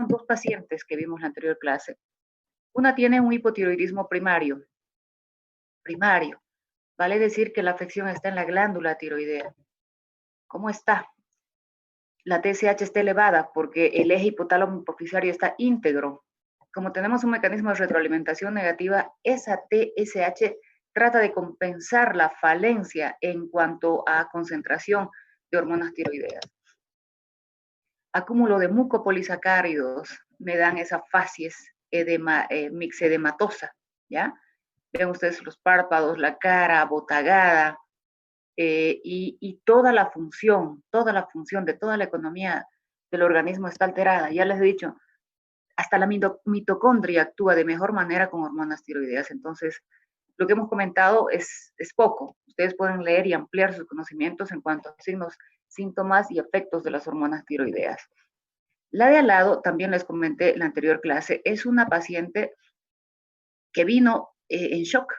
dos pacientes que vimos en la anterior clase. Una tiene un hipotiroidismo primario. Vale decir que la afección está en la glándula tiroidea. ¿Cómo está? La TSH está elevada porque el eje hipotálamo hipofisario está íntegro. Como tenemos un mecanismo de retroalimentación negativa, esa TSH trata de compensar la falencia en cuanto a concentración de hormonas tiroideas. Acúmulo de mucopolisacáridos me dan esa facies mixedematosa, ¿ya? Ven ustedes los párpados, la cara abotagada, y toda la función de toda la economía del organismo está alterada. Ya les he dicho, hasta la mitocondria actúa de mejor manera con hormonas tiroideas. Entonces, lo que hemos comentado es poco. Ustedes pueden leer y ampliar sus conocimientos en cuanto a signos, síntomas y efectos de las hormonas tiroideas. La de al lado, también les comenté en la anterior clase, es una paciente que vino en shock.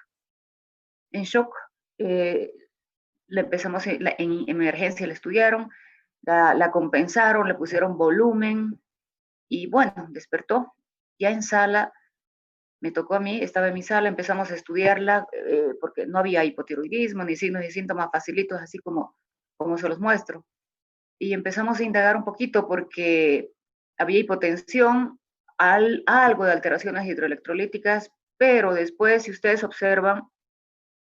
Le empezamos en emergencia, le estudiaron, la compensaron, le pusieron volumen y bueno, despertó. Ya en sala, me tocó a mí, estaba en mi sala, empezamos a estudiarla porque no había hipotiroidismo ni signos y síntomas facilitos, así como se los muestro. Y empezamos a indagar un poquito porque había hipotensión, algo de alteraciones hidroelectrolíticas, pero después, si ustedes observan,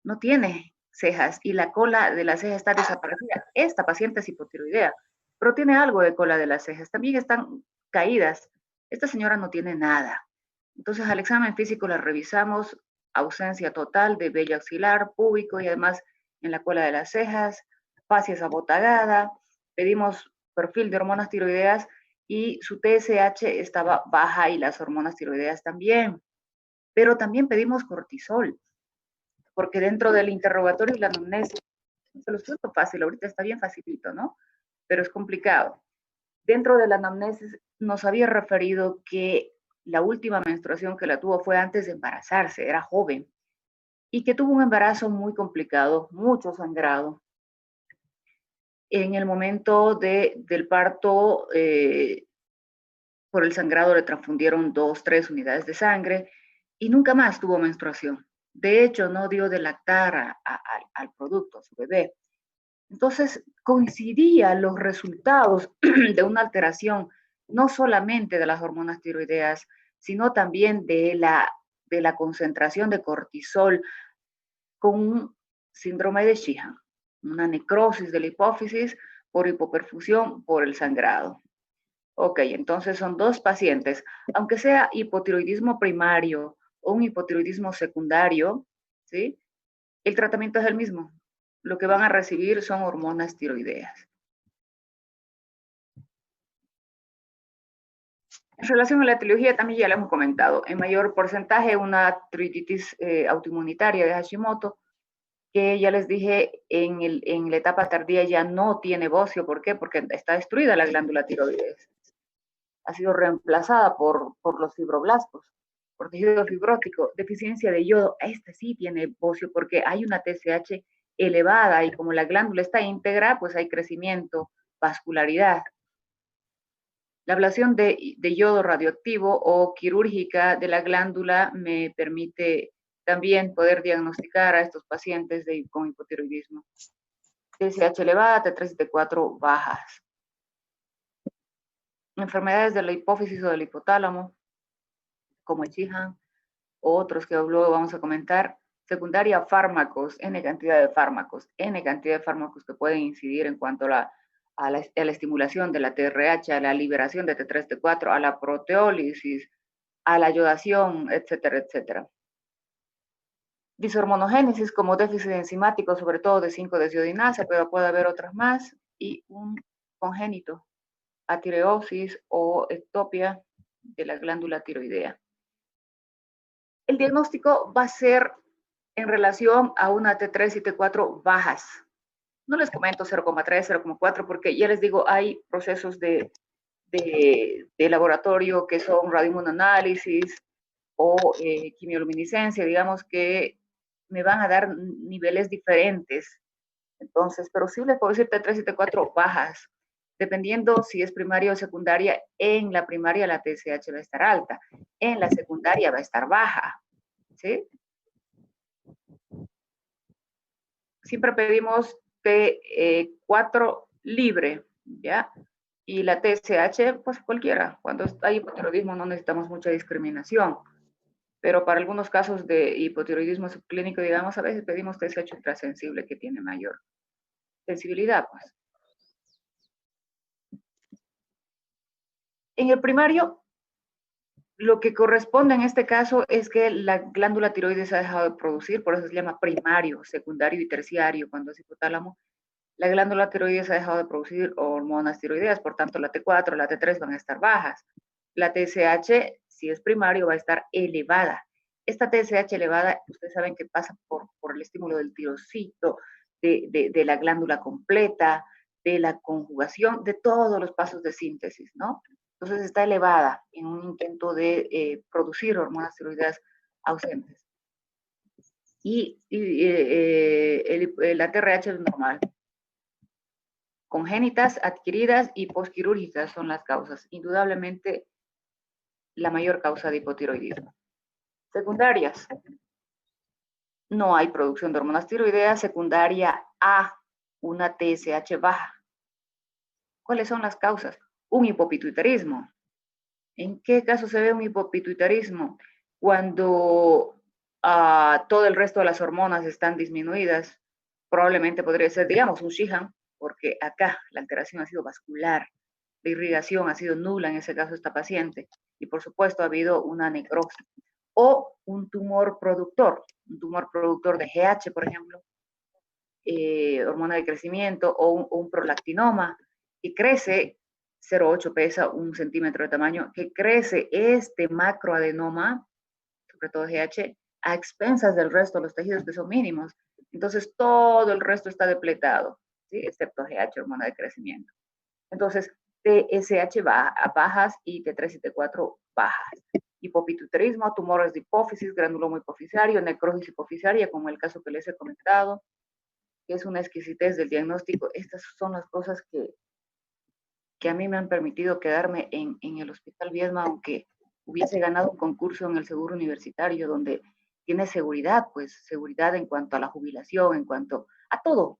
no tiene cejas y la cola de la ceja está desaparecida. Esta paciente es hipotiroidea, pero tiene algo de cola de las cejas. También están caídas. Esta señora no tiene nada. Entonces, al examen físico la revisamos, ausencia total de vello axilar, púbico y además en la cola de las cejas, facies abotagada, pedimos perfil de hormonas tiroideas y su TSH estaba baja y las hormonas tiroideas también. Pero también pedimos cortisol, porque dentro del interrogatorio y la anamnesis, se los puso fácil, ahorita está bien facilito, ¿no? Pero es complicado. Dentro de la anamnesis nos había referido que la última menstruación que la tuvo fue antes de embarazarse, era joven, y que tuvo un embarazo muy complicado, mucho sangrado. En el momento del parto, por el sangrado le transfundieron 2, 3 unidades de sangre y nunca más tuvo menstruación. De hecho, no dio de lactar al producto, a su bebé. Entonces, coincidían los resultados de una alteración no solamente de las hormonas tiroideas, sino también de la concentración de cortisol con un síndrome de Sheehan, una necrosis de la hipófisis por hipoperfusión por el sangrado. Ok, entonces son dos pacientes, aunque sea hipotiroidismo primario o un hipotiroidismo secundario, ¿sí? El tratamiento es el mismo. Lo que van a recibir son hormonas tiroideas. En relación a la etiología, también ya lo hemos comentado. En mayor porcentaje, una tiroiditis autoinmunitaria de Hashimoto, que ya les dije, en la etapa tardía ya no tiene bocio. ¿Por qué? Porque está destruida la glándula tiroides. Ha sido reemplazada por los fibroblastos, por tejido fibrótico. Deficiencia de yodo, esta sí tiene bocio porque hay una TSH elevada y como la glándula está íntegra, pues hay crecimiento, vascularidad. La ablación de yodo radioactivo o quirúrgica de la glándula me permite también poder diagnosticar a estos pacientes con hipotiroidismo. TSH elevada, T3 y T4 bajas. Enfermedades de la hipófisis o del hipotálamo, como el Sheehan, o otros que luego vamos a comentar. Secundaria, fármacos, N cantidad de fármacos que pueden incidir en cuanto a la estimulación de la TRH, a la liberación de T3, T4, a la proteólisis, a la yodación, etcétera, etcétera. Dishormonogénesis como déficit enzimático, sobre todo de 5-deshiodinasa, pero puede haber otras más, y un congénito, atireosis o ectopia de la glándula tiroidea. El diagnóstico va a ser en relación a una T3 y T4 bajas. No les comento 0,3, 0,4, porque ya les digo, hay procesos de laboratorio que son radioinmunoanálisis o quimioluminiscencia, digamos, que me van a dar niveles diferentes. Entonces, pero sí les puedo decir T3 y T4 bajas. Dependiendo si es primaria o secundaria, en la primaria la TSH va a estar alta, en la secundaria va a estar baja, ¿sí? Siempre pedimos T4 libre, ¿ya? Y la TSH, pues cualquiera. Cuando hay hipotiroidismo no necesitamos mucha discriminación, pero para algunos casos de hipotiroidismo subclínico, digamos, a veces pedimos TSH ultrasensible que tiene mayor sensibilidad, pues. En el primario, lo que corresponde en este caso es que la glándula tiroides ha dejado de producir, por eso se llama primario, secundario y terciario. Cuando es hipotálamo, la glándula tiroides ha dejado de producir hormonas tiroideas, por tanto la T4, la T3 van a estar bajas. La TSH, si es primario, va a estar elevada. Esta TSH elevada, ustedes saben que pasa por el estímulo del tirocito, de la glándula completa, de la conjugación, de todos los pasos de síntesis, ¿no? Entonces está elevada en un intento de producir hormonas tiroideas ausentes. La TRH es normal. Congénitas, adquiridas y posquirúrgicas son las causas. Indudablemente la mayor causa de hipotiroidismo. Secundarias. No hay producción de hormonas tiroideas. Secundaria A, una TSH baja. ¿Cuáles son las causas? Un hipopituitarismo. ¿En qué caso se ve un hipopituitarismo? Cuando todo el resto de las hormonas están disminuidas. Probablemente podría ser, digamos, un Sheehan, porque acá la alteración ha sido vascular, la irrigación ha sido nula en ese caso esta paciente, y por supuesto ha habido una necrosis. O un tumor productor de GH, por ejemplo, hormona de crecimiento, o un prolactinoma, que crece, 0,8 pesa, 1 centímetro de tamaño, que crece este macroadenoma, sobre todo GH, a expensas del resto de los tejidos que son mínimos. Entonces todo el resto está depletado, ¿sí? Excepto GH, hormona de crecimiento. Entonces, TSH bajas y T3 y T4 bajas. Hipopituitarismo, tumores de hipófisis, granuloma hipoficiario, necrosis hipoficiaria, como el caso que les he comentado, que es una exquisitez del diagnóstico. Estas son las cosas que a mí me han permitido quedarme en el Hospital Viedma, aunque hubiese ganado un concurso en el seguro universitario donde tiene seguridad, pues seguridad en cuanto a la jubilación, en cuanto a todo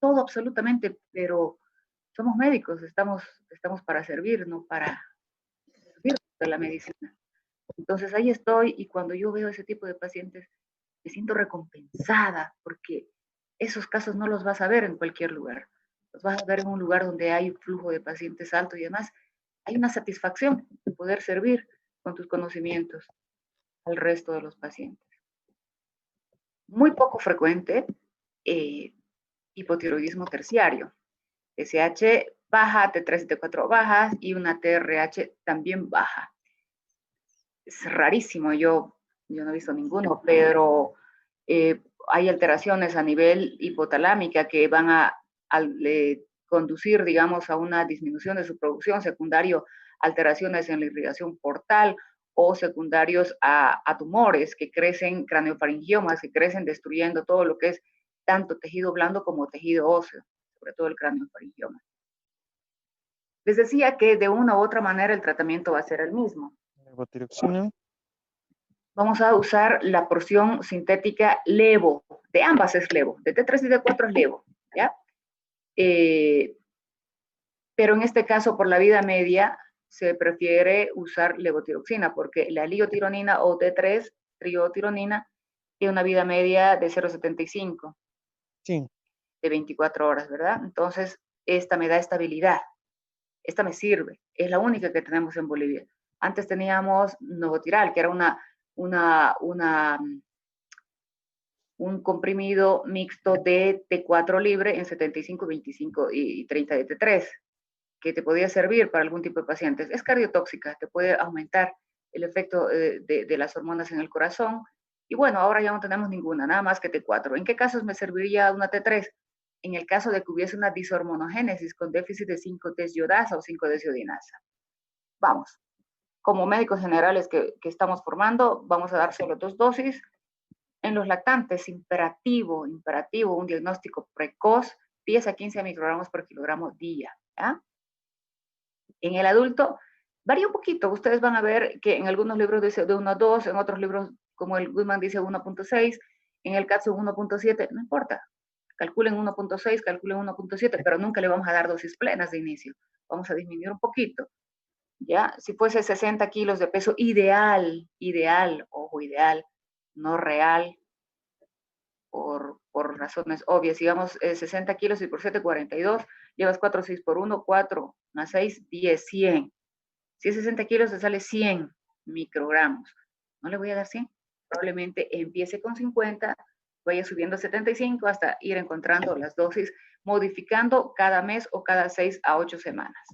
absolutamente, pero somos médicos, estamos para servir, no para servir de la medicina. Entonces ahí estoy y cuando yo veo ese tipo de pacientes me siento recompensada porque esos casos no los vas a ver en cualquier lugar. Los vas a ver en un lugar donde hay un flujo de pacientes alto y además hay una satisfacción de poder servir con tus conocimientos al resto de los pacientes. Muy poco frecuente, hipotiroidismo terciario. TSH baja, T3 y T4 bajas y una TRH también baja. Es rarísimo, yo no he visto ninguno, pero hay alteraciones a nivel hipotalámica que van a conducir, digamos, a una disminución de su producción, secundario alteraciones en la irrigación portal o secundarios a tumores que crecen, craneofaringiomas, que crecen destruyendo todo lo que es tanto tejido blando como tejido óseo, sobre todo el craneofaringioma. Les decía que de una u otra manera el tratamiento va a ser el mismo. Vamos a usar la porción sintética levo, de ambas es levo, de T3 y T4 es levo, ¿ya? Pero en este caso, por la vida media, se prefiere usar levotiroxina, porque la liotironina o T3, triotironina, tiene una vida media de 0,75. Sí. De 24 horas, ¿verdad? Entonces, esta me da estabilidad. Esta me sirve. Es la única que tenemos en Bolivia. Antes teníamos Novotiral, que era un comprimido mixto de T4 libre en 75, 25 y 30 de T3, que te podía servir para algún tipo de pacientes. Es cardiotóxica, te puede aumentar el efecto de las hormonas en el corazón. Y bueno, ahora ya no tenemos ninguna, nada más que T4. ¿En qué casos me serviría una T3? En el caso de que hubiese una dishormonogénesis con déficit de 5-desiodasa o 5-desiodinasa. Vamos, como médicos generales que estamos formando, vamos a dar solo 2 dosis. En los lactantes, imperativo, un diagnóstico precoz, 10 a 15 microgramos por kilogramo día. ¿ya? En el adulto varía un poquito. Ustedes van a ver que en algunos libros dice de 1 a 2, en otros libros como el Goodman dice 1.6, en el Katsu 1.7, no importa. Calculen 1.6, calculen 1.7, pero nunca le vamos a dar dosis plenas de inicio. Vamos a disminuir un poquito. ¿Ya? Si fuese 60 kilos de peso ideal, ojo, ideal, no real, por razones obvias. Digamos, 60 kilos y por 7, 42, llevas 4, 6 por 1, 4 más 6, 10, 100. Si es 60 kilos, te sale 100 microgramos. No le voy a dar 100. Probablemente empiece con 50, vaya subiendo a 75 hasta ir encontrando las dosis, modificando cada mes o cada 6 a 8 semanas.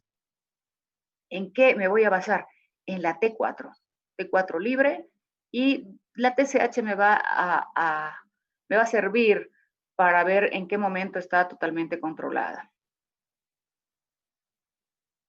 ¿En qué me voy a basar? En la T4. T4 libre y la TSH me va a servir para ver en qué momento está totalmente controlada.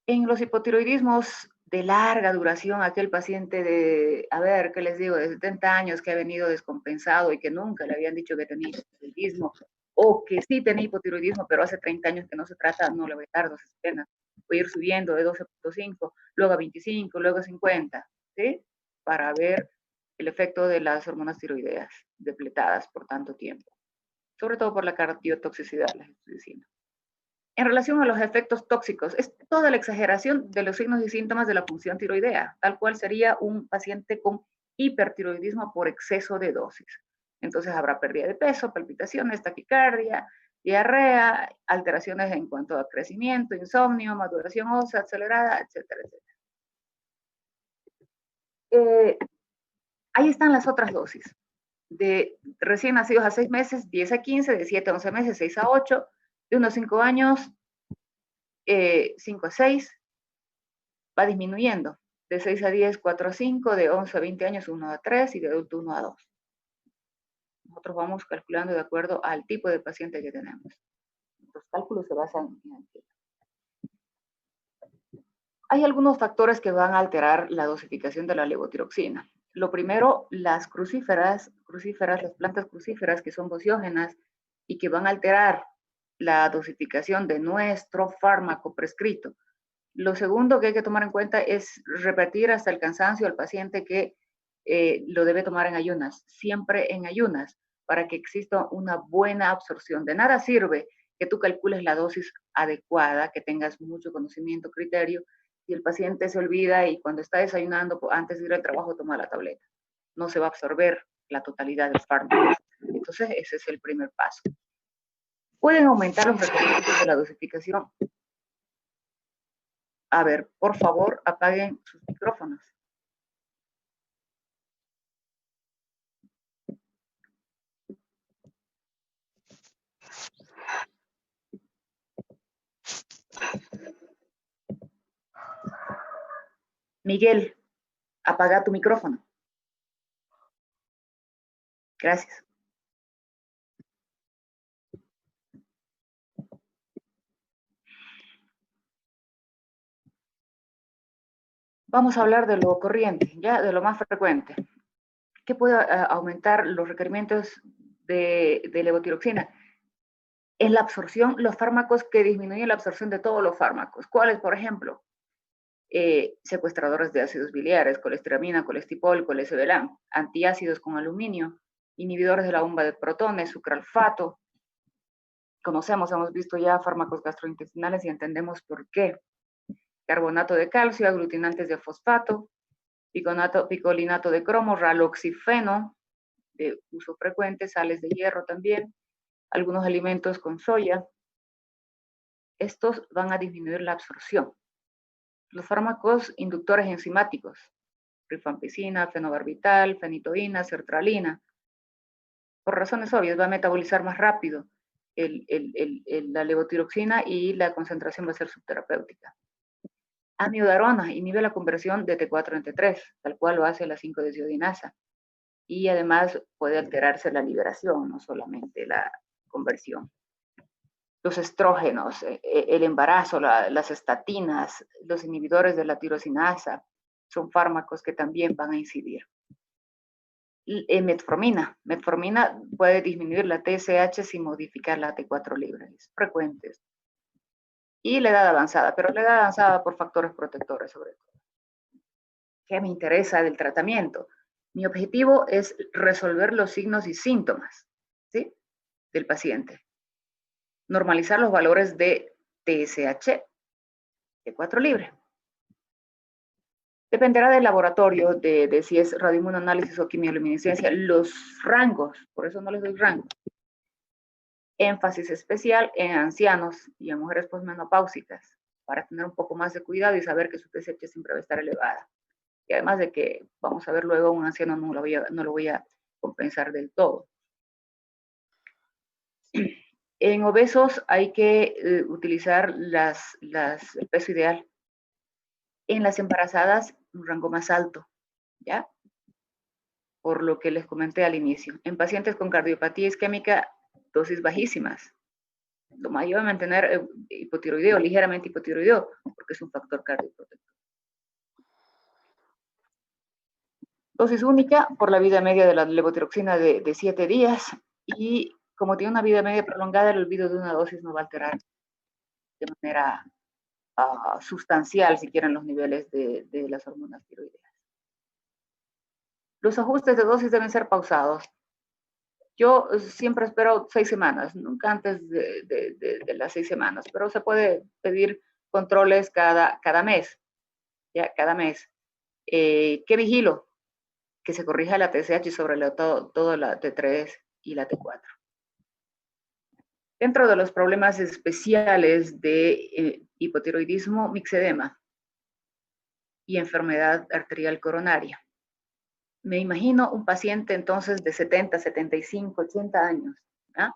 En los hipotiroidismos de larga duración, aquel paciente de, a ver, ¿qué les digo?, de 70 años que ha venido descompensado y que nunca le habían dicho que tenía hipotiroidismo, o que sí tenía hipotiroidismo, pero hace 30 años que no se trata, no le voy a dar dosis plenas. Voy a ir subiendo de 12.5, luego a 25, luego a 50, ¿sí? Para ver el efecto de las hormonas tiroideas depletadas por tanto tiempo. Sobre todo por la cardiotoxicidad, les estoy diciendo. En relación a los efectos tóxicos, es toda la exageración de los signos y síntomas de la función tiroidea, tal cual sería un paciente con hipertiroidismo por exceso de dosis. Entonces habrá pérdida de peso, palpitaciones, taquicardia, diarrea, alteraciones en cuanto a crecimiento, insomnio, maduración ósea acelerada, etcétera, etcétera. Ahí están las otras dosis. De recién nacidos a 6 meses, 10 a 15, de 7 a 11 meses, 6 a 8, de unos 5 años, 5 a 6, va disminuyendo. De 6 a 10, 4 a 5, de 11 a 20 años, 1 a 3 y de adulto 1 a 2. Nosotros vamos calculando de acuerdo al tipo de paciente que tenemos. Los cálculos se basan en el tipo. Hay algunos factores que van a alterar la dosificación de la levotiroxina. Lo primero, las crucíferas, las plantas crucíferas que son bociógenas y que van a alterar la dosificación de nuestro fármaco prescrito. Lo segundo que hay que tomar en cuenta es repetir hasta el cansancio al paciente que lo debe tomar en ayunas, siempre en ayunas, para que exista una buena absorción. De nada sirve que tú calcules la dosis adecuada, que tengas mucho conocimiento, criterio, y el paciente se olvida y cuando está desayunando, antes de ir al trabajo, toma la tableta. No se va a absorber la totalidad del fármaco. Entonces, ese es el primer paso. Pueden aumentar los requerimientos de la dosificación. A ver, por favor, apaguen sus micrófonos. Miguel, apaga tu micrófono. Gracias. Vamos a hablar de lo corriente, ya de lo más frecuente. ¿Qué puede aumentar los requerimientos de levotiroxina? En la absorción, los fármacos que disminuyen la absorción de todos los fármacos. ¿Cuáles, por ejemplo? Secuestradores de ácidos biliares, colestiramina, colestipol, colesevelam, antiácidos con aluminio, inhibidores de la bomba de protones, sucralfato. Conocemos, hemos visto ya fármacos gastrointestinales y entendemos por qué. Carbonato de calcio, aglutinantes de fosfato, picolinato de cromo, raloxifeno, de uso frecuente, sales de hierro también, algunos alimentos con soya. Estos van a disminuir la absorción. Los fármacos inductores enzimáticos, rifampicina, fenobarbital, fenitoína, sertralina, por razones obvias va a metabolizar más rápido la levotiroxina y la concentración va a ser subterapéutica. Amiodarona inhibe la conversión de T4 en T3, tal cual lo hace la 5-desiodinasa. Y además puede alterarse la liberación, no solamente la conversión. Los estrógenos, el embarazo, las estatinas, los inhibidores de la tirosinasa, son fármacos que también van a incidir. Metformina puede disminuir la TSH sin modificar la T4 libre, es frecuente. y la edad avanzada, pero la edad avanzada por factores protectores sobre todo. ¿Qué me interesa del tratamiento? Mi objetivo es resolver los signos y síntomas, ¿sí?, del paciente. Normalizar los valores de TSH, T4 libre. Dependerá del laboratorio, de si es radioinmunoanálisis o quimioluminiscencia, los rangos, por eso no les doy rango. Énfasis especial en ancianos y en mujeres posmenopáusicas, para tener un poco más de cuidado y saber que su TSH siempre va a estar elevada. Y además de que, vamos a ver luego, un anciano no lo voy a compensar del todo. En obesos hay que utilizar el peso ideal. En las embarazadas, un rango más alto, ¿ya? Por lo que les comenté al inicio. En pacientes con cardiopatía isquémica, dosis bajísimas. Lo mayor es mantener hipotiroideo, ligeramente hipotiroideo, porque es un factor cardioprotector. Dosis única por la vida media de la levotiroxina de 7 días, y como tiene una vida media prolongada, el olvido de una dosis no va a alterar de manera sustancial, si quieren, los niveles de las hormonas tiroideas. Los ajustes de dosis deben ser pausados. Yo siempre espero 6 semanas, nunca antes de las 6 semanas, pero se puede pedir controles cada mes, ¿ya? Cada mes. ¿Qué vigilo? Que se corrija la TSH y sobre todo la T3 y la T4. Dentro de los problemas especiales de hipotiroidismo, mixedema y enfermedad arterial coronaria. Me imagino un paciente entonces de 70, 75, 80 años, ¿verdad?,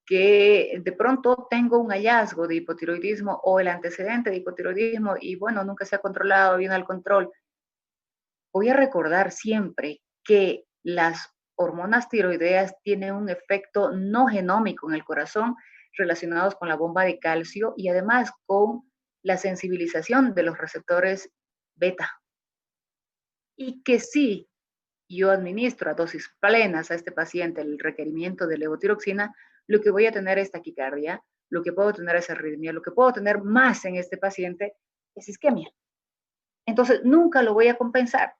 que de pronto tengo un hallazgo de hipotiroidismo o el antecedente de hipotiroidismo y bueno, nunca se ha controlado, viene al control. Voy a recordar siempre que las hormonas tiroideas tienen un efecto no genómico en el corazón relacionados con la bomba de calcio y además con la sensibilización de los receptores beta. Y que si yo administro a dosis plenas a este paciente el requerimiento de levotiroxina, lo que voy a tener es taquicardia, lo que puedo tener es arritmia, lo que puedo tener más en este paciente es isquemia. Entonces, nunca lo voy a compensar.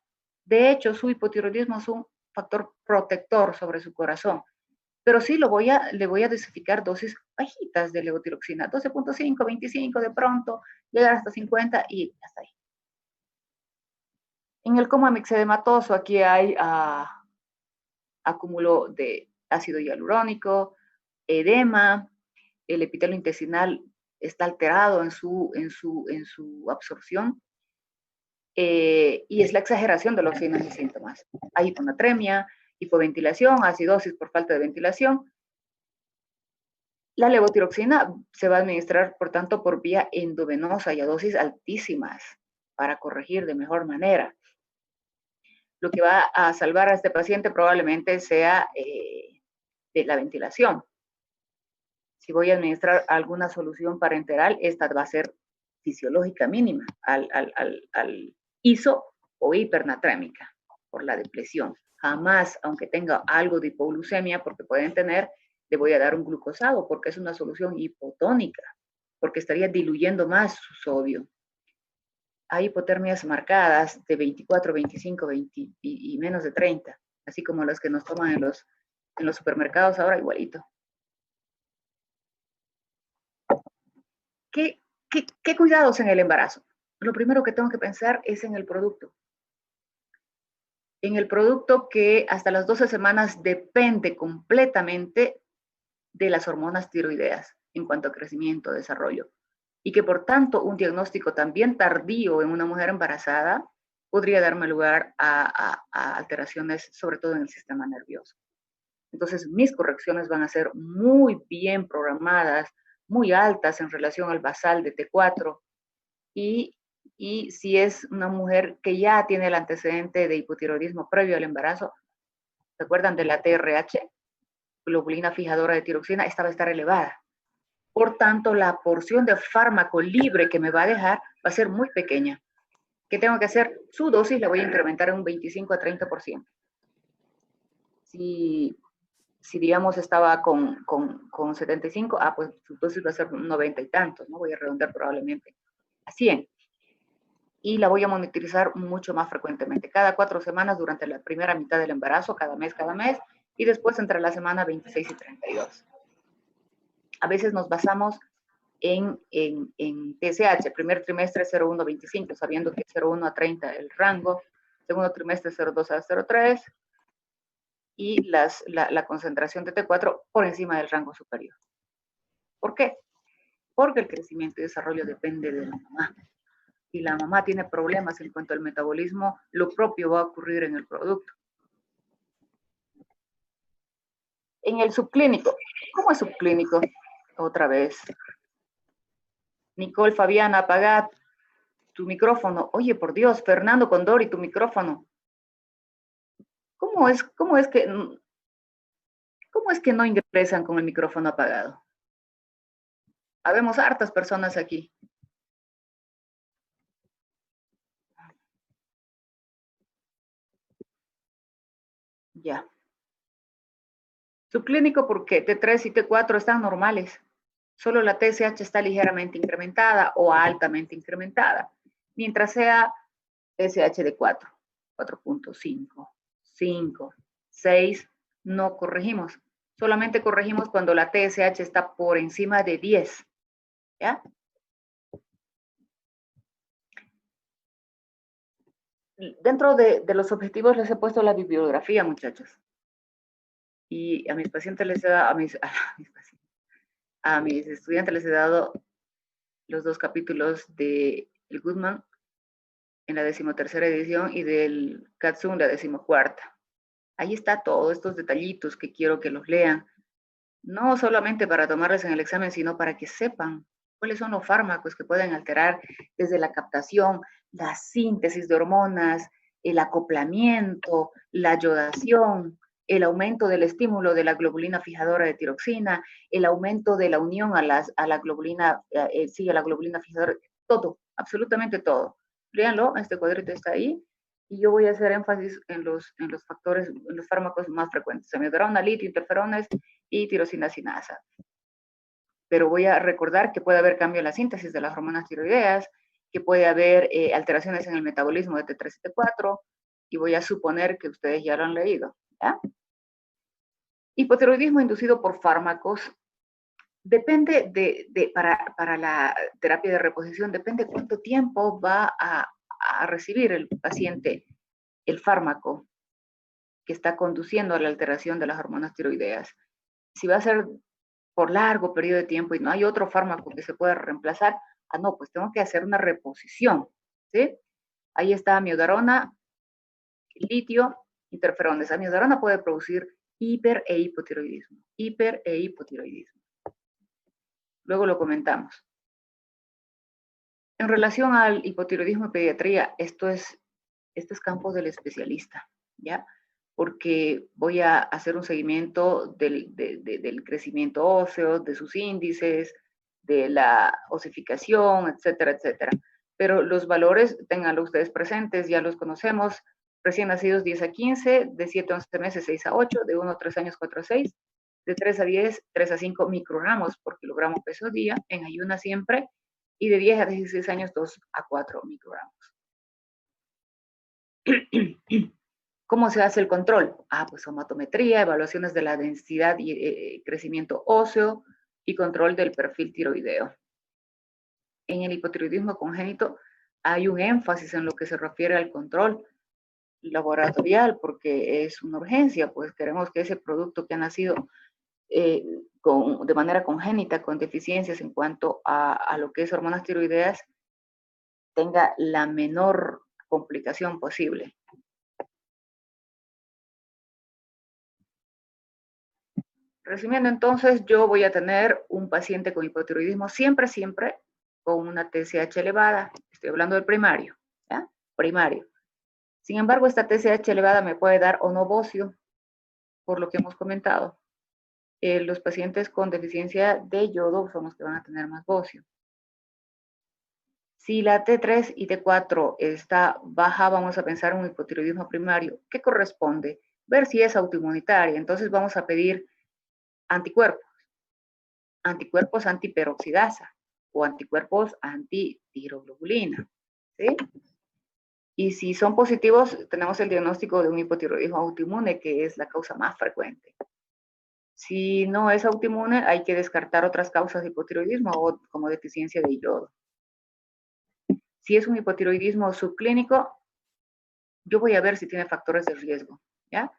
De hecho, su hipotiroidismo es un factor protector sobre su corazón, pero sí le voy a dosificar dosis bajitas de levotiroxina, 12.5, 25 de pronto, llegar hasta 50 y hasta ahí. En el coma mixedematoso, aquí hay acúmulo de ácido hialurónico, edema, el epitelio intestinal está alterado en su absorción, y es la exageración de los signos y síntomas. Hay hiponatremia, hipoventilación, acidosis por falta de ventilación. La levotiroxina se va a administrar, por tanto, por vía endovenosa y a dosis altísimas para corregir de mejor manera. Lo que va a salvar a este paciente probablemente sea de la ventilación. Si voy a administrar alguna solución parenteral, esta va a ser fisiológica mínima al iso o hipernatrémica por la depresión. Jamás, aunque tenga algo de hipoglucemia, porque pueden tener, le voy a dar un glucosado porque es una solución hipotónica, porque estaría diluyendo más su sodio. Hay hipotermias marcadas de 24, 25, 20 y menos de 30, así como las que nos toman en los supermercados ahora igualito. ¿Qué cuidados en el embarazo? Lo primero que tengo que pensar es en el producto. En el producto que hasta las 12 semanas depende completamente de las hormonas tiroideas en cuanto a crecimiento, desarrollo. Y que por tanto un diagnóstico también tardío en una mujer embarazada podría darme lugar a alteraciones, sobre todo en el sistema nervioso. Entonces mis correcciones van a ser muy bien programadas, muy altas en relación al basal de T4, y si es una mujer que ya tiene el antecedente de hipotiroidismo previo al embarazo, ¿se acuerdan de la TRH? Globulina fijadora de tiroxina, esta va a estar elevada. Por tanto, la porción de fármaco libre que me va a dejar va a ser muy pequeña. ¿Qué tengo que hacer? Su dosis la voy a incrementar en un 25 a 30%. Si Si digamos estaba con 75, pues su dosis va a ser 90 y tantos, ¿no? Voy a redondear probablemente a 100. Y la voy a monitorizar mucho más frecuentemente, cada 4 semanas durante la primera mitad del embarazo, cada mes, y después entre la semana 26 y 32. A veces nos basamos en TSH, primer trimestre 0,1 a 25, sabiendo que 0,1 a 30 el rango, segundo trimestre 0,2 a 0,3, y la concentración de T4 por encima del rango superior. ¿Por qué? Porque el crecimiento y desarrollo depende de la mamá. Si la mamá tiene problemas en cuanto al metabolismo, lo propio va a ocurrir en el producto. En el subclínico, ¿cómo es subclínico? Otra vez. Nicole, Fabiana, apaga tu micrófono. Oye, por Dios, Fernando Condori, tu micrófono. ¿Cómo es que no ingresan con el micrófono apagado? Habemos hartas personas aquí. Ya. Subclínico porque T3 y T4 están normales. Solo la TSH está ligeramente incrementada o altamente incrementada. Mientras sea TSH de 4, 4.5, 5, 6, no corregimos. Solamente corregimos cuando la TSH está por encima de 10. ¿Ya? Dentro de los objetivos les he puesto la bibliografía, muchachos. Y a mis pacientes les he dado, a mis estudiantes les he dado los 2 capítulos de el Goodman en la 13ª edición y del Katsun, la 14ª. Ahí está todos estos detallitos que quiero que los lean, no solamente para tomarles en el examen, sino para que sepan cuáles son los fármacos que pueden alterar desde la captación, la síntesis de hormonas, el acoplamiento, la yodación, el aumento del estímulo de la globulina fijadora de tiroxina, el aumento de la unión a la globulina, a la globulina fijadora, todo, absolutamente todo. Léanlo, este cuadrito está ahí, y yo voy a hacer énfasis en los factores, en los fármacos más frecuentes, amiodarona, litio, interferones y tirosinacinasa. Pero voy a recordar que puede haber cambio en la síntesis de las hormonas tiroideas, que puede haber alteraciones en el metabolismo de T3 y T4, y voy a suponer que ustedes ya lo han leído, ¿ya? Hipotiroidismo inducido por fármacos. Depende para la terapia de reposición, depende cuánto tiempo va a recibir el paciente el fármaco que está conduciendo a la alteración de las hormonas tiroideas. Si va a ser por largo periodo de tiempo y no hay otro fármaco que se pueda reemplazar, no, pues tengo que hacer una reposición, ¿sí? Ahí está amiodarona, litio, interferones. Amiodarona puede producir hiper e hipotiroidismo. Luego lo comentamos. En relación al hipotiroidismo y pediatría, esto es campo del especialista, ¿ya? Porque voy a hacer un seguimiento del crecimiento óseo, de sus índices, de la osificación, etcétera, etcétera. Pero los valores, ténganlo ustedes presentes, ya los conocemos. Recién nacidos 10 a 15, de 7 a 11 meses 6 a 8, de 1 a 3 años 4 a 6, de 3 a 10, 3 a 5 microgramos por kilogramo peso día, en ayuna siempre, y de 10 a 16 años 2 a 4 microgramos. ¿Cómo se hace el control? Pues somatometría, evaluaciones de la densidad y crecimiento óseo y control del perfil tiroideo. En el hipotiroidismo congénito hay un énfasis en lo que se refiere al control laboratorial porque es una urgencia, pues queremos que ese producto que ha nacido de manera congénita con deficiencias en cuanto a lo que es hormonas tiroideas tenga la menor complicación posible. Resumiendo, entonces, yo voy a tener un paciente con hipotiroidismo siempre con una TSH elevada. Estoy hablando del primario, ¿ya? Primario. Sin embargo, esta TSH elevada me puede dar o no bocio, por lo que hemos comentado. Los pacientes con deficiencia de yodo son los que van a tener más bocio. Si la T3 y T4 está baja, vamos a pensar en un hipotiroidismo primario. ¿Qué corresponde? ver si es autoinmunitaria. Entonces vamos a pedir anticuerpos, anticuerpos antiperoxidasa o anticuerpos antitiroglobulina, ¿sí? Y si son positivos, tenemos el diagnóstico de un hipotiroidismo autoinmune, que es la causa más frecuente. Si no es autoinmune, hay que descartar otras causas de hipotiroidismo o como deficiencia de yodo. Si es un hipotiroidismo subclínico, yo voy a ver si tiene factores de riesgo, ¿ya?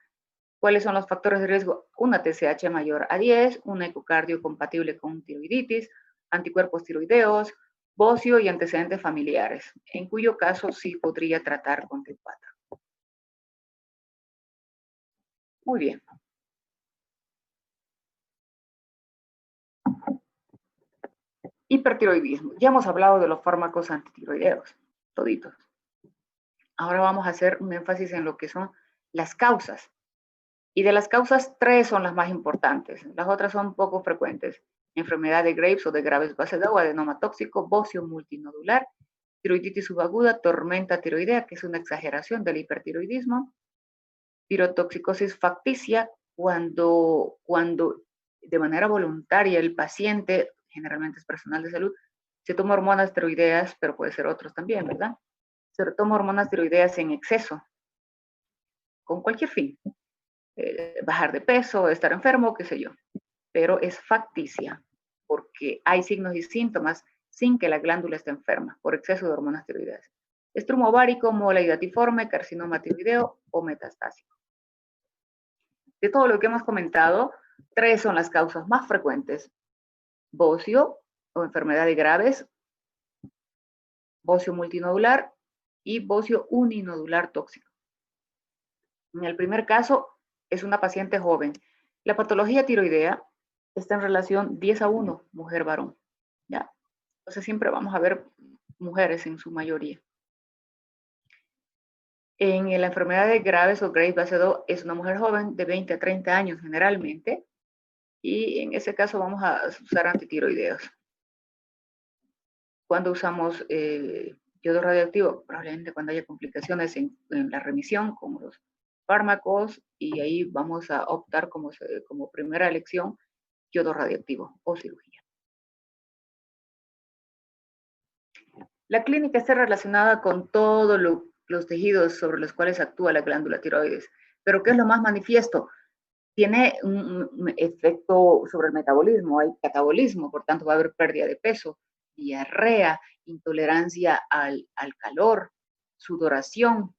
¿Cuáles son los factores de riesgo? Una TSH mayor a 10, un ecocardio compatible con tiroiditis, anticuerpos tiroideos, bocio y antecedentes familiares, en cuyo caso sí podría tratar con T4. Muy bien. Hipertiroidismo. Ya hemos hablado de los fármacos antitiroideos, toditos. Ahora vamos a hacer un énfasis en lo que son las causas. Y de las causas, 3 son las más importantes. Las otras son poco frecuentes. Enfermedad de Graves o de Graves-Basedow, adenoma tóxico, bocio multinodular, tiroiditis subaguda, tormenta tiroidea, que es una exageración del hipertiroidismo, tirotoxicosis facticia, cuando de manera voluntaria el paciente, generalmente es personal de salud, se toma hormonas tiroideas, pero puede ser otros también, ¿verdad? Se toma hormonas tiroideas en exceso, con cualquier fin. Bajar de peso, estar enfermo, qué sé yo. Pero es facticia, porque hay signos y síntomas sin que la glándula esté enferma por exceso de hormonas tiroideas. Estrumo ovárico, mola hidatiforme, carcinoma tiroideo o metastásico. De todo lo que hemos comentado, 3 son las causas más frecuentes: bocio o enfermedades graves, bocio multinodular y bocio uninodular tóxico. En el primer caso, es una paciente joven. La patología tiroidea está en relación 10-1, mujer-varón, ¿ya? Entonces siempre vamos a ver mujeres en su mayoría. En la enfermedad de Graves o Graves-Basedow es una mujer joven de 20 a 30 años generalmente, y en ese caso vamos a usar antitiroideos. Cuando usamos yodo radioactivo, probablemente cuando haya complicaciones en la remisión con los fármacos, y ahí vamos a optar como primera elección yodo radioactivo o cirugía. La clínica está relacionada con todos los tejidos sobre los cuales actúa la glándula tiroides, pero ¿qué es lo más manifiesto? Tiene un efecto sobre el metabolismo, hay catabolismo, por tanto va a haber pérdida de peso, diarrea, intolerancia al calor, sudoración,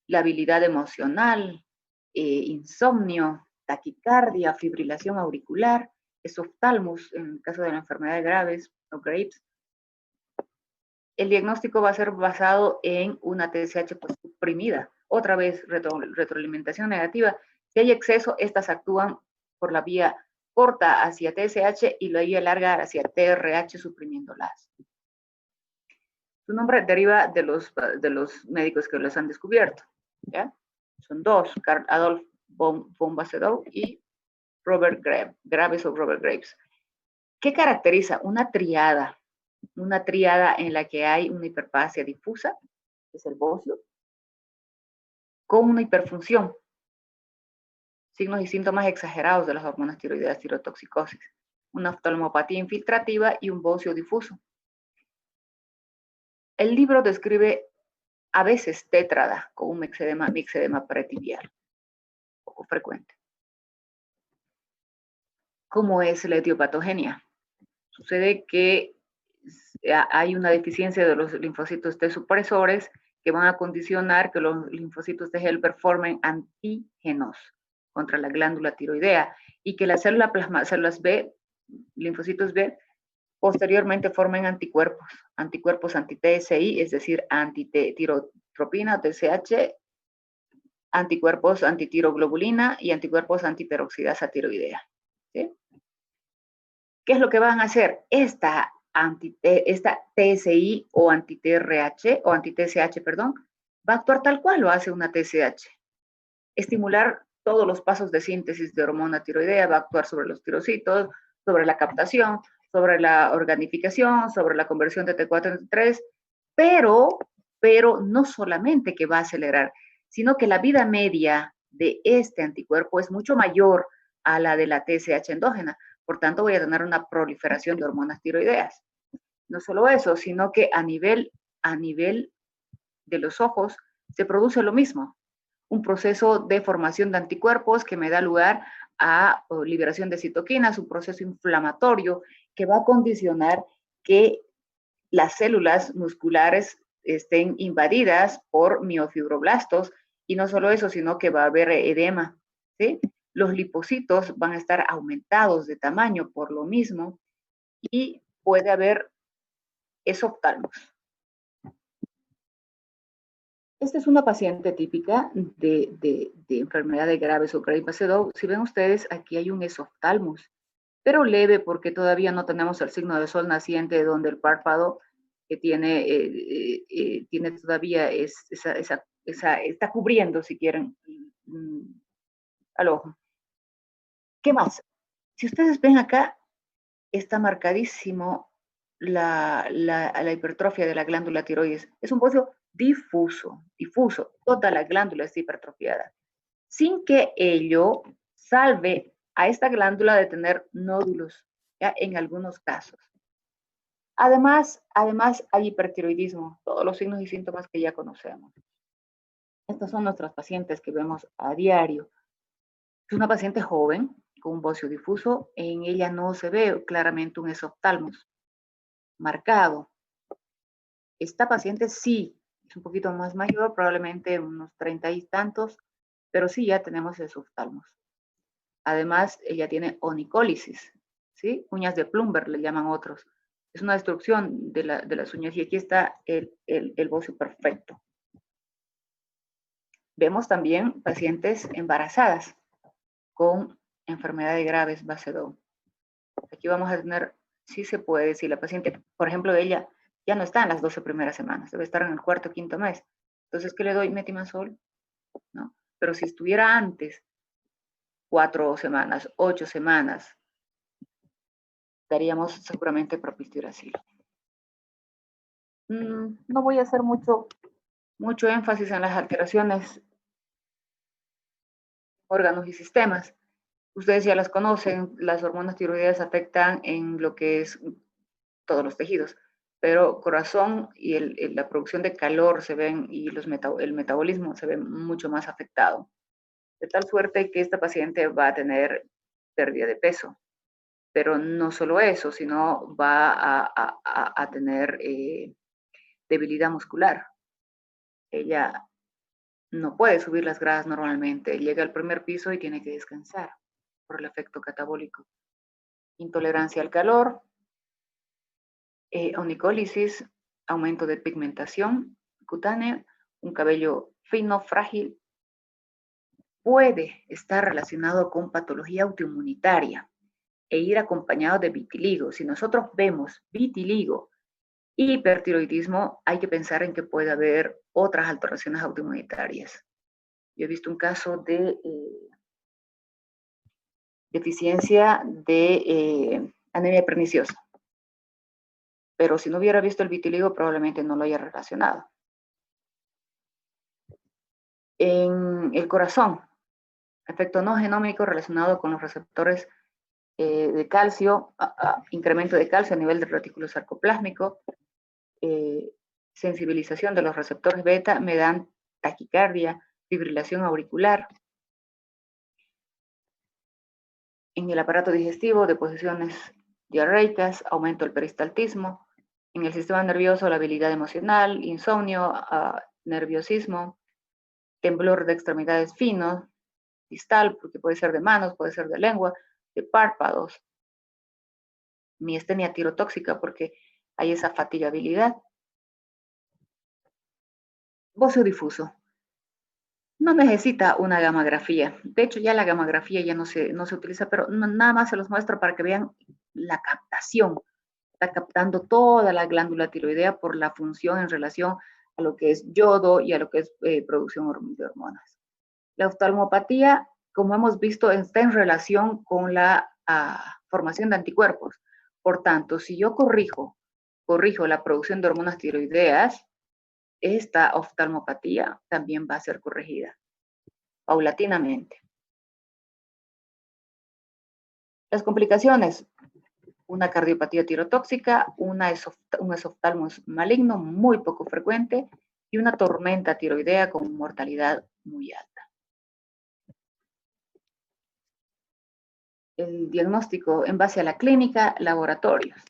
labilidad emocional, insomnio, taquicardia, fibrilación auricular, esoftalmos en el caso de la enfermedad de Graves o Graves. El diagnóstico va a ser basado en una TSH pues, suprimida. Otra vez, retroalimentación negativa. Si hay exceso, estas actúan por la vía corta hacia TSH y la vía larga hacia TRH, suprimiéndolas. Su nombre deriva de los médicos que los han descubierto, ¿ya? Son 2, Carl Adolf von Basedow y Robert Graves o Robert Graves. ¿Qué caracteriza? Una triada en la que hay una hiperplasia difusa, que es el bocio, con una hiperfunción, signos y síntomas exagerados de las hormonas tiroideas, tirotoxicosis, una oftalmopatía infiltrativa y un bocio difuso. El libro describe a veces tétrada con un mixedema pretibial, poco frecuente. ¿Cómo es la etiopatogenia? Sucede que hay una deficiencia de los linfocitos T supresores que van a condicionar que los linfocitos T helper formen antígenos contra la glándula tiroidea y que las células B, linfocitos B, posteriormente formen anticuerpos anti-TSI, es decir, antitirotropina, TSH, anticuerpos antitiroglobulina y anticuerpos antiperoxidasa tiroidea. ¿Sí? ¿Qué es lo que van a hacer? Esta TSI o anti-TRH o anti-TSH, perdón, va a actuar tal cual lo hace una TSH. Estimular todos los pasos de síntesis de hormona tiroidea, va a actuar sobre los tirocitos, sobre la captación, sobre la organificación, sobre la conversión de T4 en T3, pero no solamente que va a acelerar, sino que la vida media de este anticuerpo es mucho mayor a la de la TSH endógena. Por tanto, voy a tener una proliferación de hormonas tiroideas. No solo eso, sino que a nivel de los ojos se produce lo mismo. Un proceso de formación de anticuerpos que me da lugar a liberación de citoquinas, un proceso inflamatorio que va a condicionar que las células musculares estén invadidas por miofibroblastos, y no solo eso, sino que va a haber edema, ¿sí? Los lipocitos van a estar aumentados de tamaño por lo mismo, y puede haber esoftalmos. Esta es una paciente típica de enfermedades graves o Graves Basedow. Si ven ustedes, aquí hay un esoftalmos, pero leve porque todavía no tenemos el signo de sol naciente donde el párpado que tiene todavía está cubriendo, si quieren, al ojo. ¿Qué más? Si ustedes ven acá, está marcadísimo la hipertrofia de la glándula tiroides. Es un bocio difuso, toda la glándula está hipertrofiada, sin que ello salve a esta glándula de tener nódulos, ¿ya? En algunos casos. Además hay hipertiroidismo, todos los signos y síntomas que ya conocemos. Estas son nuestras pacientes que vemos a diario. Es una paciente joven con un bocio difuso. En ella no se ve claramente un esoftalmos marcado. Esta paciente sí es un poquito más mayor, probablemente unos 30 y tantos, pero sí ya tenemos esoftalmos. Además, ella tiene onicólisis, ¿sí? Uñas de Plumber le llaman otros. Es una destrucción de las uñas, y aquí está el bocio perfecto. Vemos también pacientes embarazadas con enfermedades graves Basedow. Aquí vamos a tener, sí se puede, si la paciente, por ejemplo, ella ya no está en las 12 primeras semanas, debe estar en el cuarto o quinto mes. Entonces, ¿qué le doy? Metimazol, ¿no? Pero si estuviera antes, 4 semanas, 8 semanas, daríamos seguramente propiltiuracil. No voy a hacer mucho énfasis en las alteraciones, órganos y sistemas. Ustedes ya las conocen, las hormonas tiroideas afectan en lo que es todos los tejidos, pero corazón y la producción de calor se ven, y el metabolismo se ve mucho más afectado. De tal suerte que esta paciente va a tener pérdida de peso, pero no solo eso, sino va a tener debilidad muscular. Ella no puede subir las gradas normalmente, llega al primer piso y tiene que descansar por el efecto catabólico. Intolerancia al calor, onicólisis, aumento de pigmentación cutánea, un cabello fino, frágil. Puede estar relacionado con patología autoinmunitaria e ir acompañado de vitiligo. Si nosotros vemos vitiligo y hipertiroidismo, hay que pensar en que puede haber otras alteraciones autoinmunitarias. Yo he visto un caso de deficiencia de anemia perniciosa, pero si no hubiera visto el vitiligo, probablemente no lo haya relacionado. En el corazón, efecto no genómico relacionado con los receptores de calcio, incremento de calcio a nivel del retículo sarcoplásmico, sensibilización de los receptores beta, me dan taquicardia, fibrilación auricular. En el aparato digestivo, deposiciones diarreicas, aumento del peristaltismo. En el sistema nervioso, la habilidad emocional, insomnio, nerviosismo, temblor de extremidades fino, distal, porque puede ser de manos, puede ser de lengua, de párpados. Miastenia tirotóxica, porque hay esa fatigabilidad. Bocio difuso. No necesita una gamografía. De hecho, ya la gamografía ya no se utiliza, pero nada más se los muestro para que vean la captación. Está captando toda la glándula tiroidea por la función en relación a lo que es yodo y a lo que es producción de hormonas. La oftalmopatía, como hemos visto, está en relación con la formación de anticuerpos. Por tanto, si yo corrijo la producción de hormonas tiroideas, esta oftalmopatía también va a ser corregida. paulatinamente. Las complicaciones, una cardiopatía tirotóxica, un esoftalmos maligno muy poco frecuente y una tormenta tiroidea con mortalidad muy alta. El diagnóstico en base a la clínica, laboratorios.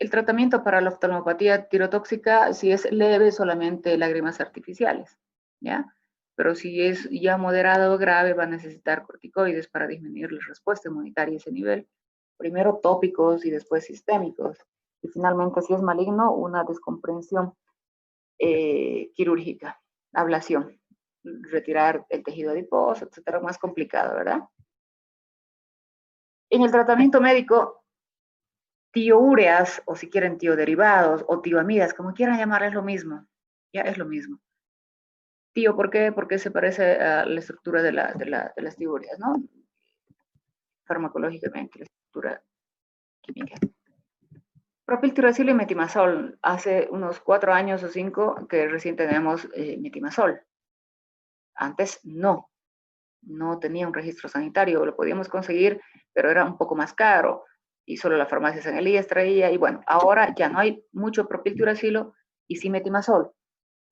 El tratamiento para la oftalmopatía tirotóxica, si es leve, solamente lágrimas artificiales, ¿ya? Pero si es ya moderado o grave, va a necesitar corticoides para disminuir la respuesta inmunitaria a ese nivel. Primero tópicos y después sistémicos. Y finalmente, si es maligno, una descomprensión quirúrgica, ablación, retirar el tejido adiposo, etcétera, más complicado, ¿verdad? En el tratamiento médico, tioureas, o si quieren tioderivados, o tioamidas, como quieran llamar, es lo mismo. Ya es lo mismo. Tío, ¿por qué? Porque se parece a la estructura de las tioureas, ¿no? Farmacológicamente, la estructura química. Propiltiroxilo y metimazol. Hace unos 4 años o 5 que recién tenemos metimazol. Antes no tenía un registro sanitario, lo podíamos conseguir, pero era un poco más caro y solo la farmacia San Elías traía, y bueno, ahora ya no hay mucho propiltiuracilo y sí metimazol.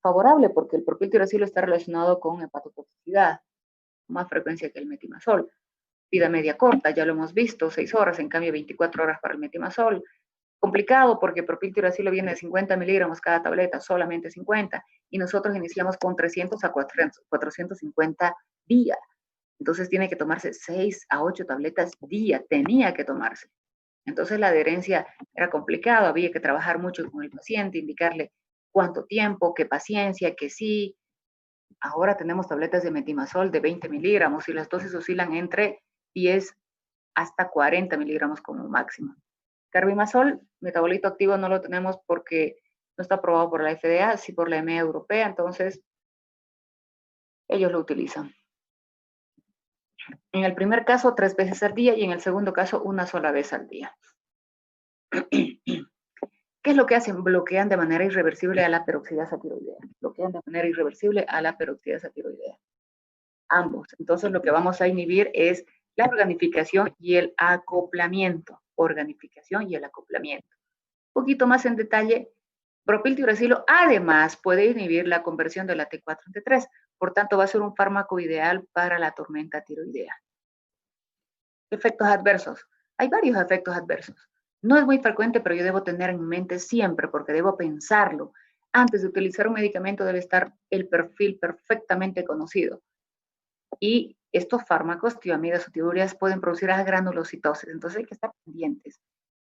Favorable porque el propiltiuracilo está relacionado con hepatotoxicidad, con más frecuencia que el metimazol. Vida media corta, ya lo hemos visto, 6 horas, en cambio 24 horas para el metimazol. Complicado porque propiltiuracilo viene de 50 miligramos cada tableta, solamente 50, y nosotros iniciamos con 300 a 450 días. Entonces tiene que tomarse 6 a 8 tabletas día, tenía que tomarse. Entonces la adherencia era complicado, había que trabajar mucho con el paciente, indicarle cuánto tiempo, qué paciencia, que sí. Ahora tenemos tabletas de metimazol de 20 miligramos y las dosis oscilan entre 10 hasta 40 miligramos como máximo. Carbimazol, metabolito activo, no lo tenemos porque no está aprobado por la FDA, sí por la EMEA europea, entonces ellos lo utilizan. En el primer caso, 3 veces al día y en el segundo caso, una sola vez al día. ¿Qué es lo que hacen? Bloquean de manera irreversible a la peroxidasa tiroidea. Bloquean de manera irreversible a la peroxidasa tiroidea. Ambos. Entonces, lo que vamos a inhibir es la organificación y el acoplamiento. Organificación y el acoplamiento. Un poquito más en detalle, propiltiuracilo además puede inhibir la conversión de la T4 en T3. Por tanto, va a ser un fármaco ideal para la tormenta tiroidea. Efectos adversos. Hay varios efectos adversos. No es muy frecuente, pero yo debo tener en mente siempre, porque debo pensarlo. Antes de utilizar un medicamento debe estar el perfil perfectamente conocido. Y estos fármacos, tioamidas o tioureas, pueden producir granulocitosis, entonces hay que estar pendientes.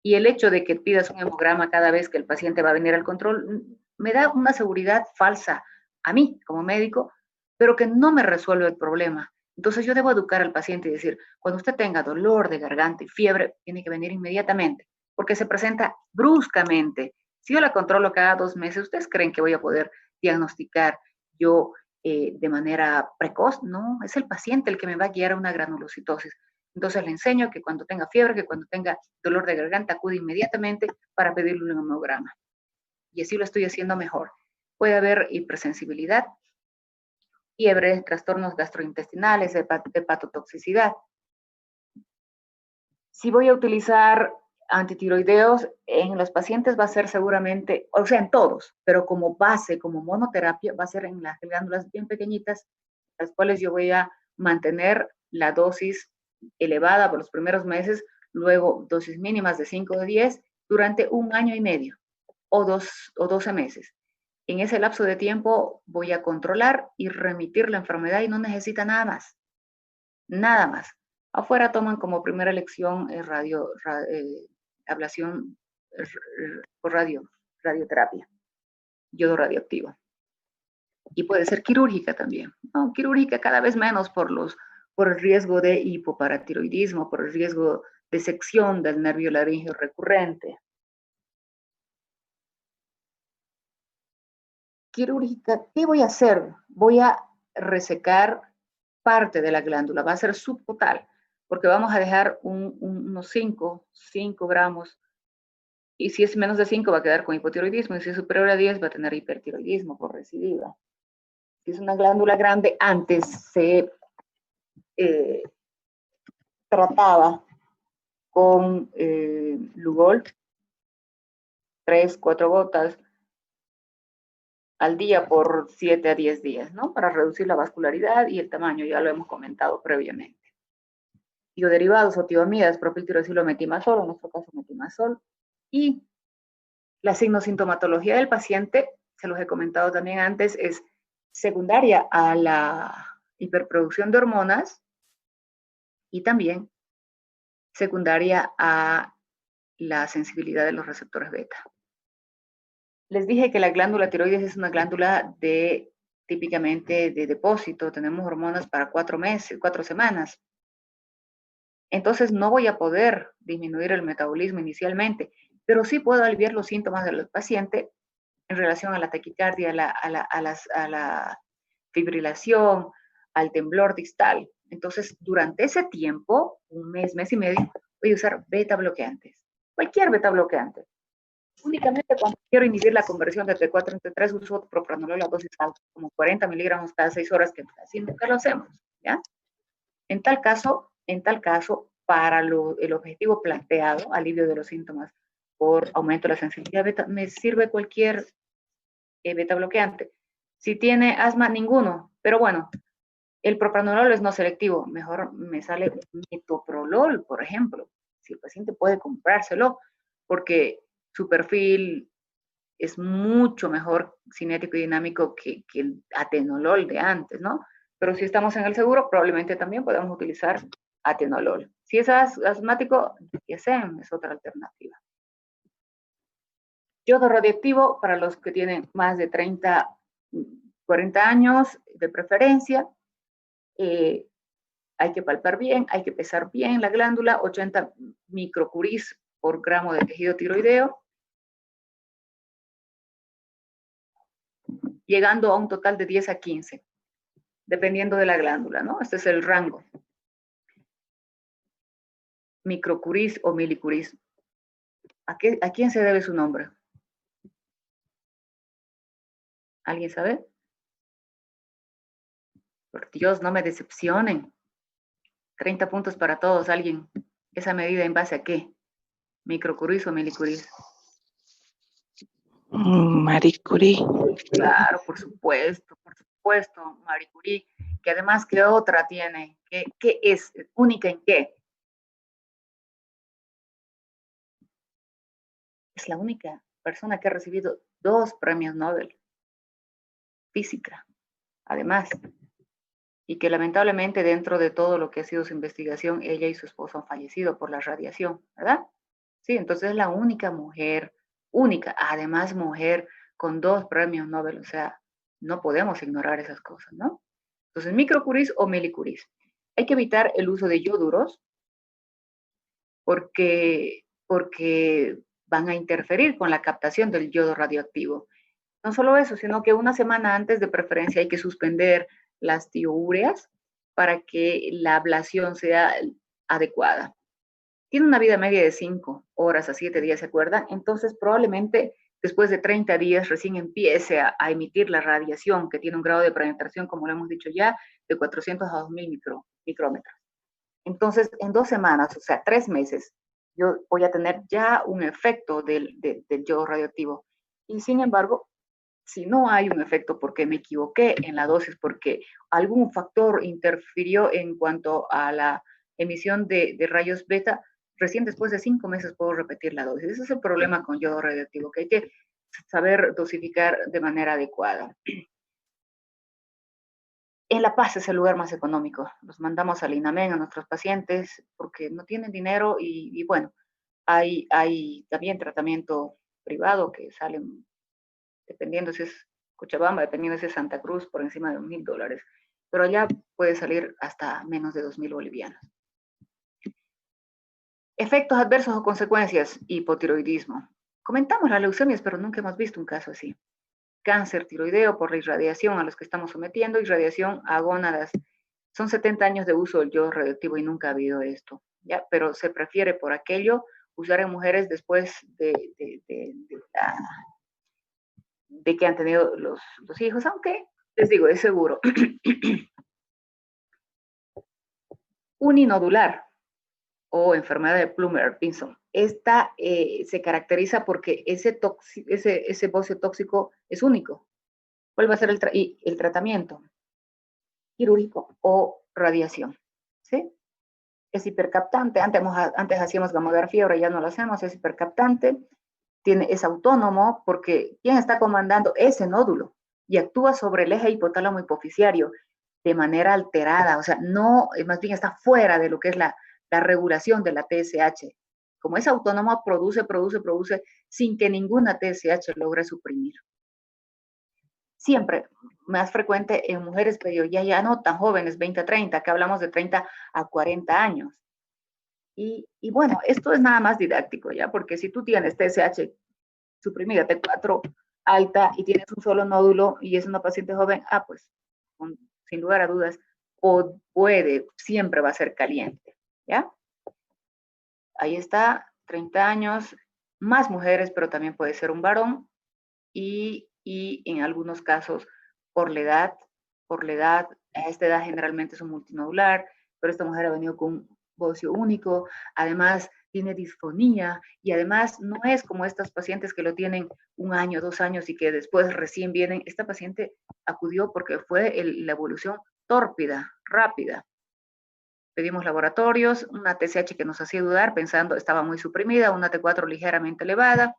Y el hecho de que pidas un hemograma cada vez que el paciente va a venir al control me da una seguridad falsa a mí como médico, pero que no me resuelve el problema. Entonces yo debo educar al paciente y decir, cuando usted tenga dolor de garganta y fiebre, tiene que venir inmediatamente, porque se presenta bruscamente. Si yo la controlo cada 2 meses, ¿ustedes creen que voy a poder diagnosticar yo de manera precoz? No, es el paciente el que me va a guiar a una granulocitosis. Entonces le enseño que cuando tenga fiebre, que cuando tenga dolor de garganta, acude inmediatamente para pedirle un hemograma. Y así lo estoy haciendo mejor. Puede haber hipersensibilidad, fiebre, trastornos gastrointestinales, hepatotoxicidad. Si voy a utilizar antitiroideos en los pacientes va a ser seguramente, o sea, en todos, pero como base, como monoterapia, va a ser en las glándulas bien pequeñitas, las cuales yo voy a mantener la dosis elevada por los primeros meses, luego dosis mínimas de 5 o 10 durante 1 año y medio o 12 meses. En ese lapso de tiempo voy a controlar y remitir la enfermedad y no necesita nada más. Nada más. Afuera toman como primera elección ablación por radioterapia, yodo radioactivo. Y puede ser quirúrgica también. No, quirúrgica cada vez menos por el riesgo de hipoparatiroidismo, por el riesgo de sección del nervio laríngeo recurrente. Quirúrgica, ¿qué voy a hacer? Voy a resecar parte de la glándula, va a ser subtotal, porque vamos a dejar unos 5 gramos, y si es menos de 5 va a quedar con hipotiroidismo, y si es superior a 10 va a tener hipertiroidismo por recidiva. Si es una glándula grande, antes se trataba con Lugol, 3, 4 gotas al día por 7 a 10 días, ¿no? Para reducir la vascularidad y el tamaño, ya lo hemos comentado previamente. Bioderivados o tiamidas, propiltirosilo, metimazol, en nuestro caso metimazol, y la signosintomatología del paciente, se los he comentado también antes, es secundaria a la hiperproducción de hormonas y también secundaria a la sensibilidad de los receptores beta. Les dije que la glándula tiroides es una glándula típicamente de depósito, tenemos hormonas para 4 meses, 4 semanas. Entonces no voy a poder disminuir el metabolismo inicialmente, pero sí puedo aliviar los síntomas del paciente en relación a la taquicardia, a la fibrilación, al temblor distal. Entonces, durante ese tiempo, un mes, mes y medio, voy a usar beta bloqueantes. Cualquier beta bloqueante. Únicamente cuando quiero inhibir la conversión de T4 en T3 uso propranolol a dosis alta, como 40 miligramos cada 6 horas, que así nunca lo hacemos, ¿ya? En tal caso, para el objetivo planteado, alivio de los síntomas por aumento de la sensibilidad beta, me sirve cualquier beta bloqueante. Si tiene asma, ninguno, pero bueno, el propranolol es no selectivo, mejor me sale un metoprolol, por ejemplo, si el paciente puede comprárselo, porque su perfil es mucho mejor cinético y dinámico que el atenolol de antes, ¿no? Pero si estamos en el seguro, probablemente también podemos utilizar atenolol. Si es asmático, DSM es otra alternativa. Yodo radioactivo para los que tienen más de 30, 40 años de preferencia. Hay que palpar bien, hay que pesar bien la glándula, 80 microcuris por gramo de tejido tiroideo, llegando a un total de 10 a 15, dependiendo de la glándula, ¿no? Este es el rango. Microcuris o milicuris. ¿A quién se debe su nombre? ¿Alguien sabe? Por Dios, no me decepcionen. 30 puntos para todos, alguien. ¿Esa medida en base a qué? ¿Microcuris o milicuris? Marie Curie. Claro, por supuesto, Marie Curie. Que además, ¿qué otra tiene? ¿Qué es? ¿Única en qué? Es la única persona que ha recibido 2 premios Nobel. Física, además. Y que lamentablemente dentro de todo lo que ha sido su investigación, ella y su esposo han fallecido por la radiación, ¿verdad? Sí, entonces es la única mujer, única, además mujer con 2 premios Nobel, o sea, no podemos ignorar esas cosas, ¿no? Entonces, microcuris o milicuris. Hay que evitar el uso de ioduros porque van a interferir con la captación del yodo radioactivo. No solo eso, sino que una semana antes de preferencia hay que suspender las tioureas para que la ablación sea adecuada. Tiene una vida media de 5 horas a 7 días, ¿se acuerdan? Entonces probablemente después de 30 días recién empiece a emitir la radiación que tiene un grado de penetración, como lo hemos dicho ya, de 400 a 2000 micrómetros. Entonces, en 2 semanas, o sea, 3 meses, yo voy a tener ya un efecto del yodo radioactivo. Y sin embargo, si no hay un efecto porque me equivoqué en la dosis, porque algún factor interfirió en cuanto a la emisión de rayos beta, recién después de 5 meses puedo repetir la dosis. Ese es el problema con yodo radioactivo, que hay que saber dosificar de manera adecuada. En La Paz es el lugar más económico. Los mandamos al INAMEN a nuestros pacientes porque no tienen dinero y bueno, hay también tratamiento privado que salen, dependiendo si es Cochabamba, dependiendo si es Santa Cruz, por encima de $1000. Pero allá puede salir hasta menos de 2000 bolivianos. Efectos adversos o consecuencias, hipotiroidismo. Comentamos las leucemias, pero nunca hemos visto un caso así. Cáncer tiroideo por la irradiación a los que estamos sometiendo, irradiación a gónadas. Son 70 años de uso del yodo radioactivo y nunca ha habido esto, ¿ya? Pero se prefiere por aquello usar en mujeres después de que han tenido los hijos, aunque Les digo, es seguro. Uninodular o enfermedad de Plummer-Pinson. Esta se caracteriza porque ese bocio tóxico es único. ¿Cuál va a ser el tratamiento? Quirúrgico o radiación. ¿Sí? Es hipercaptante. Antes hacíamos gamografía, ahora ya no lo hacemos. Es hipercaptante. Es autónomo porque ¿quién está comandando ese nódulo? Y actúa sobre el eje hipotálamo hipoficiario de manera alterada, o sea, no, más bien está fuera de lo que es la regulación de la TSH. Como es autónomo, produce sin que ninguna TSH logre suprimir. Siempre más frecuente en mujeres, pero ya no tan jóvenes, 20 a 30, que hablamos de 30 a 40 años. Y bueno, esto es nada más didáctico, ¿ya? Porque si tú tienes TSH suprimida, T4 alta y tienes un solo nódulo y es una paciente joven, pues sin lugar a dudas, siempre va a ser caliente, ¿ya? Ahí está, 30 años, más mujeres, pero también puede ser un varón y en algunos casos por la edad, a esta edad generalmente es un multinodular, pero esta mujer ha venido con un bocio único, además tiene disfonía y además no es como estas pacientes que lo tienen 1 año, 2 años y que después recién vienen. Esta paciente acudió porque fue la evolución tórpida, rápida. Pedimos laboratorios, una TSH que nos hacía dudar pensando estaba muy suprimida, una T4 ligeramente elevada,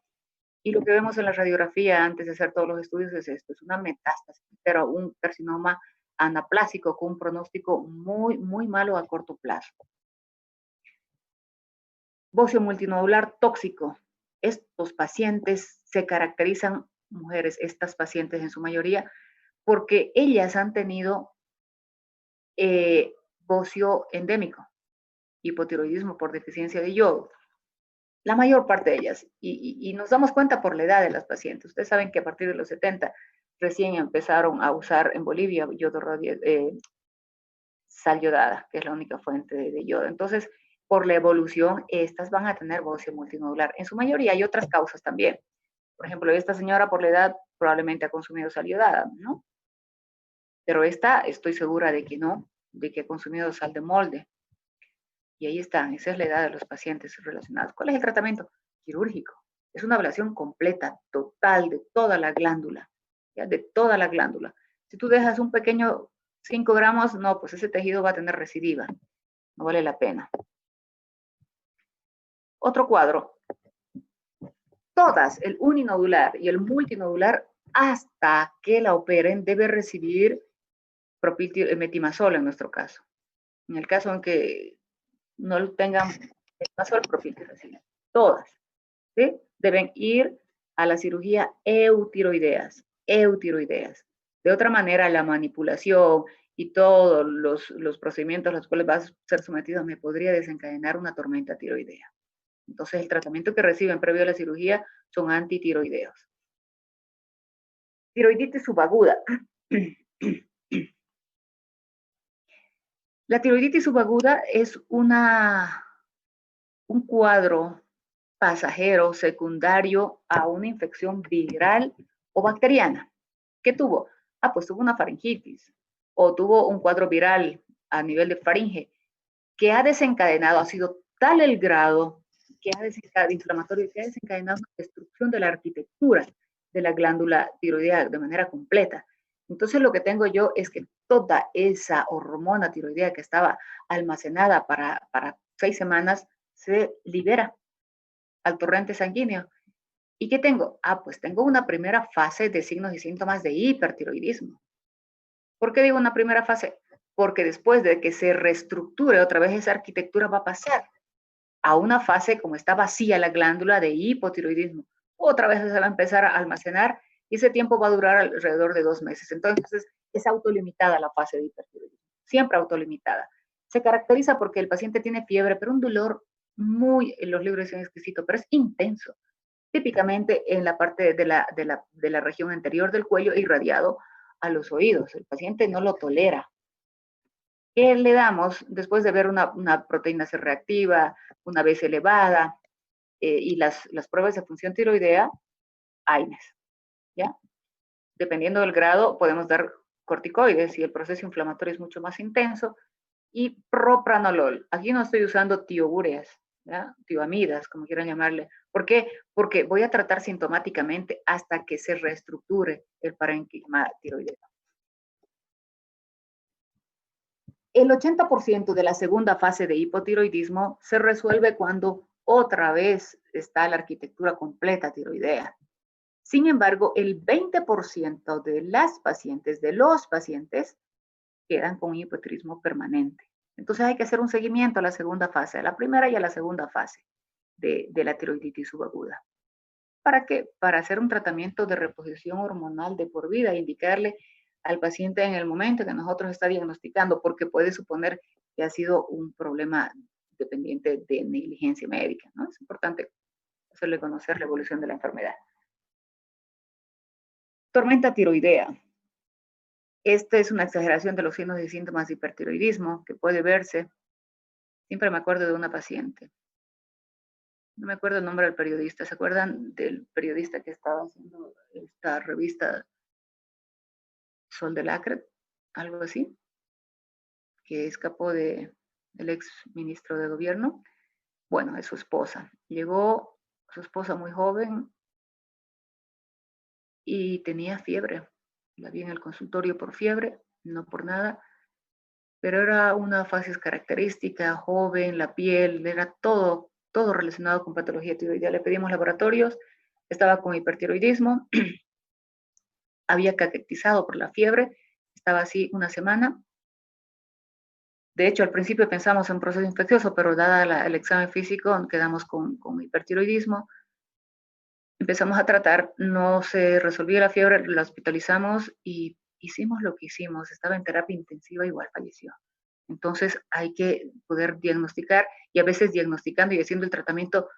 y lo que vemos en la radiografía antes de hacer todos los estudios es esto, es una metástasis, pero un carcinoma anaplásico con un pronóstico muy, muy malo a corto plazo. Bocio multinodular tóxico. Estos pacientes se caracterizan, mujeres, estas pacientes en su mayoría, porque ellas han tenido bocio endémico, hipotiroidismo por deficiencia de yodo. La mayor parte de ellas, y nos damos cuenta por la edad de las pacientes. Ustedes saben que a partir de los 70 recién empezaron a usar en Bolivia sal yodada, que es la única fuente de yodo. Entonces, por la evolución, estas van a tener bocio multinodular. En su mayoría hay otras causas también. Por ejemplo, esta señora por la edad probablemente ha consumido sal yodada, ¿no? Pero esta estoy segura de que no, de que ha consumido sal de molde. Y ahí están, esa es la edad de los pacientes relacionados. ¿Cuál es el tratamiento? Quirúrgico. Es una ablación completa, total, de toda la glándula, ¿ya? De toda la glándula. Si tú dejas un pequeño 5 gramos, no, pues ese tejido va a tener recidiva. No vale la pena. Otro cuadro. Todas, el uninodular y el multinodular, hasta que la operen, debe recibir metimazol en nuestro caso. En el caso en que no tengan metimazol, propiltiracina. Todas, ¿sí? Deben ir a la cirugía eutiroideas. De otra manera, la manipulación y todos los procedimientos a los cuales vas a ser sometido me podría desencadenar una tormenta tiroidea. Entonces, el tratamiento que reciben previo a la cirugía son antitiroideos. Tiroiditis subaguda. La tiroiditis subaguda es un cuadro pasajero secundario a una infección viral o bacteriana. ¿Qué tuvo? Pues tuvo una faringitis o tuvo un cuadro viral a nivel de faringe que ha desencadenado, ha sido tal el grado que ha desencadenado inflamatorio, que ha desencadenado una destrucción de la arquitectura de la glándula tiroidea de manera completa. Entonces lo que tengo yo es que toda esa hormona tiroidea que estaba almacenada para 6 semanas se libera al torrente sanguíneo. ¿Y qué tengo? Pues tengo una primera fase de signos y síntomas de hipertiroidismo. ¿Por qué digo una primera fase? Porque después de que se reestructure otra vez esa arquitectura va a pasar a una fase como está vacía la glándula de hipotiroidismo. Otra vez se va a empezar a almacenar y ese tiempo va a durar alrededor de 2 meses. Entonces es autolimitada la fase de hipertiroidismo, siempre autolimitada. Se caracteriza porque el paciente tiene fiebre, pero un dolor muy, en los libros dicen exquisito, pero es intenso, típicamente en la parte de la región anterior del cuello irradiado a los oídos. El paciente no lo tolera. ¿Qué le damos después de ver una proteína C reactiva, una vez elevada y las pruebas de función tiroidea? AINES, ¿ya? Dependiendo del grado, podemos dar corticoides y el proceso inflamatorio es mucho más intenso, y propranolol. Aquí no estoy usando tioureas, ¿ya? Tioamidas, como quieran llamarle. ¿Por qué? Porque voy a tratar sintomáticamente hasta que se reestructure el parénquima tiroideo. El 80% de la segunda fase de hipotiroidismo se resuelve cuando otra vez está la arquitectura completa tiroidea. Sin embargo, el 20% de los pacientes, quedan con hipotiroidismo permanente. Entonces hay que hacer un seguimiento a la segunda fase, a la primera y a la segunda fase de la tiroiditis subaguda. ¿Para qué? Para hacer un tratamiento de reposición hormonal de por vida, indicarle al paciente en el momento que nosotros está diagnosticando, porque puede suponer que ha sido un problema dependiente de negligencia médica, ¿no? Es importante hacerle conocer la evolución de la enfermedad. Tormenta tiroidea. Esta es una exageración de los signos y síntomas de hipertiroidismo que puede verse. Siempre me acuerdo de una paciente. No me acuerdo el nombre del periodista. ¿Se acuerdan del periodista que estaba haciendo esta revista Sol de Lacre? Algo así. Que escapó del ex ministro de gobierno. Bueno, es su esposa. Llegó su esposa muy joven y tenía fiebre. La vi en el consultorio por fiebre, no por nada, pero era una fases característica, joven, la piel, era todo relacionado con patología tiroidea. Le pedimos laboratorios, estaba con hipertiroidismo, había caquetizado por la fiebre, estaba así una semana. De hecho, al principio pensamos en un proceso infeccioso, pero dada el examen físico, quedamos con hipertiroidismo. Empezamos a tratar, no se resolvía la fiebre, la hospitalizamos y hicimos lo que hicimos. Estaba en terapia intensiva, igual falleció. Entonces hay que poder diagnosticar, y a veces diagnosticando y haciendo el tratamiento,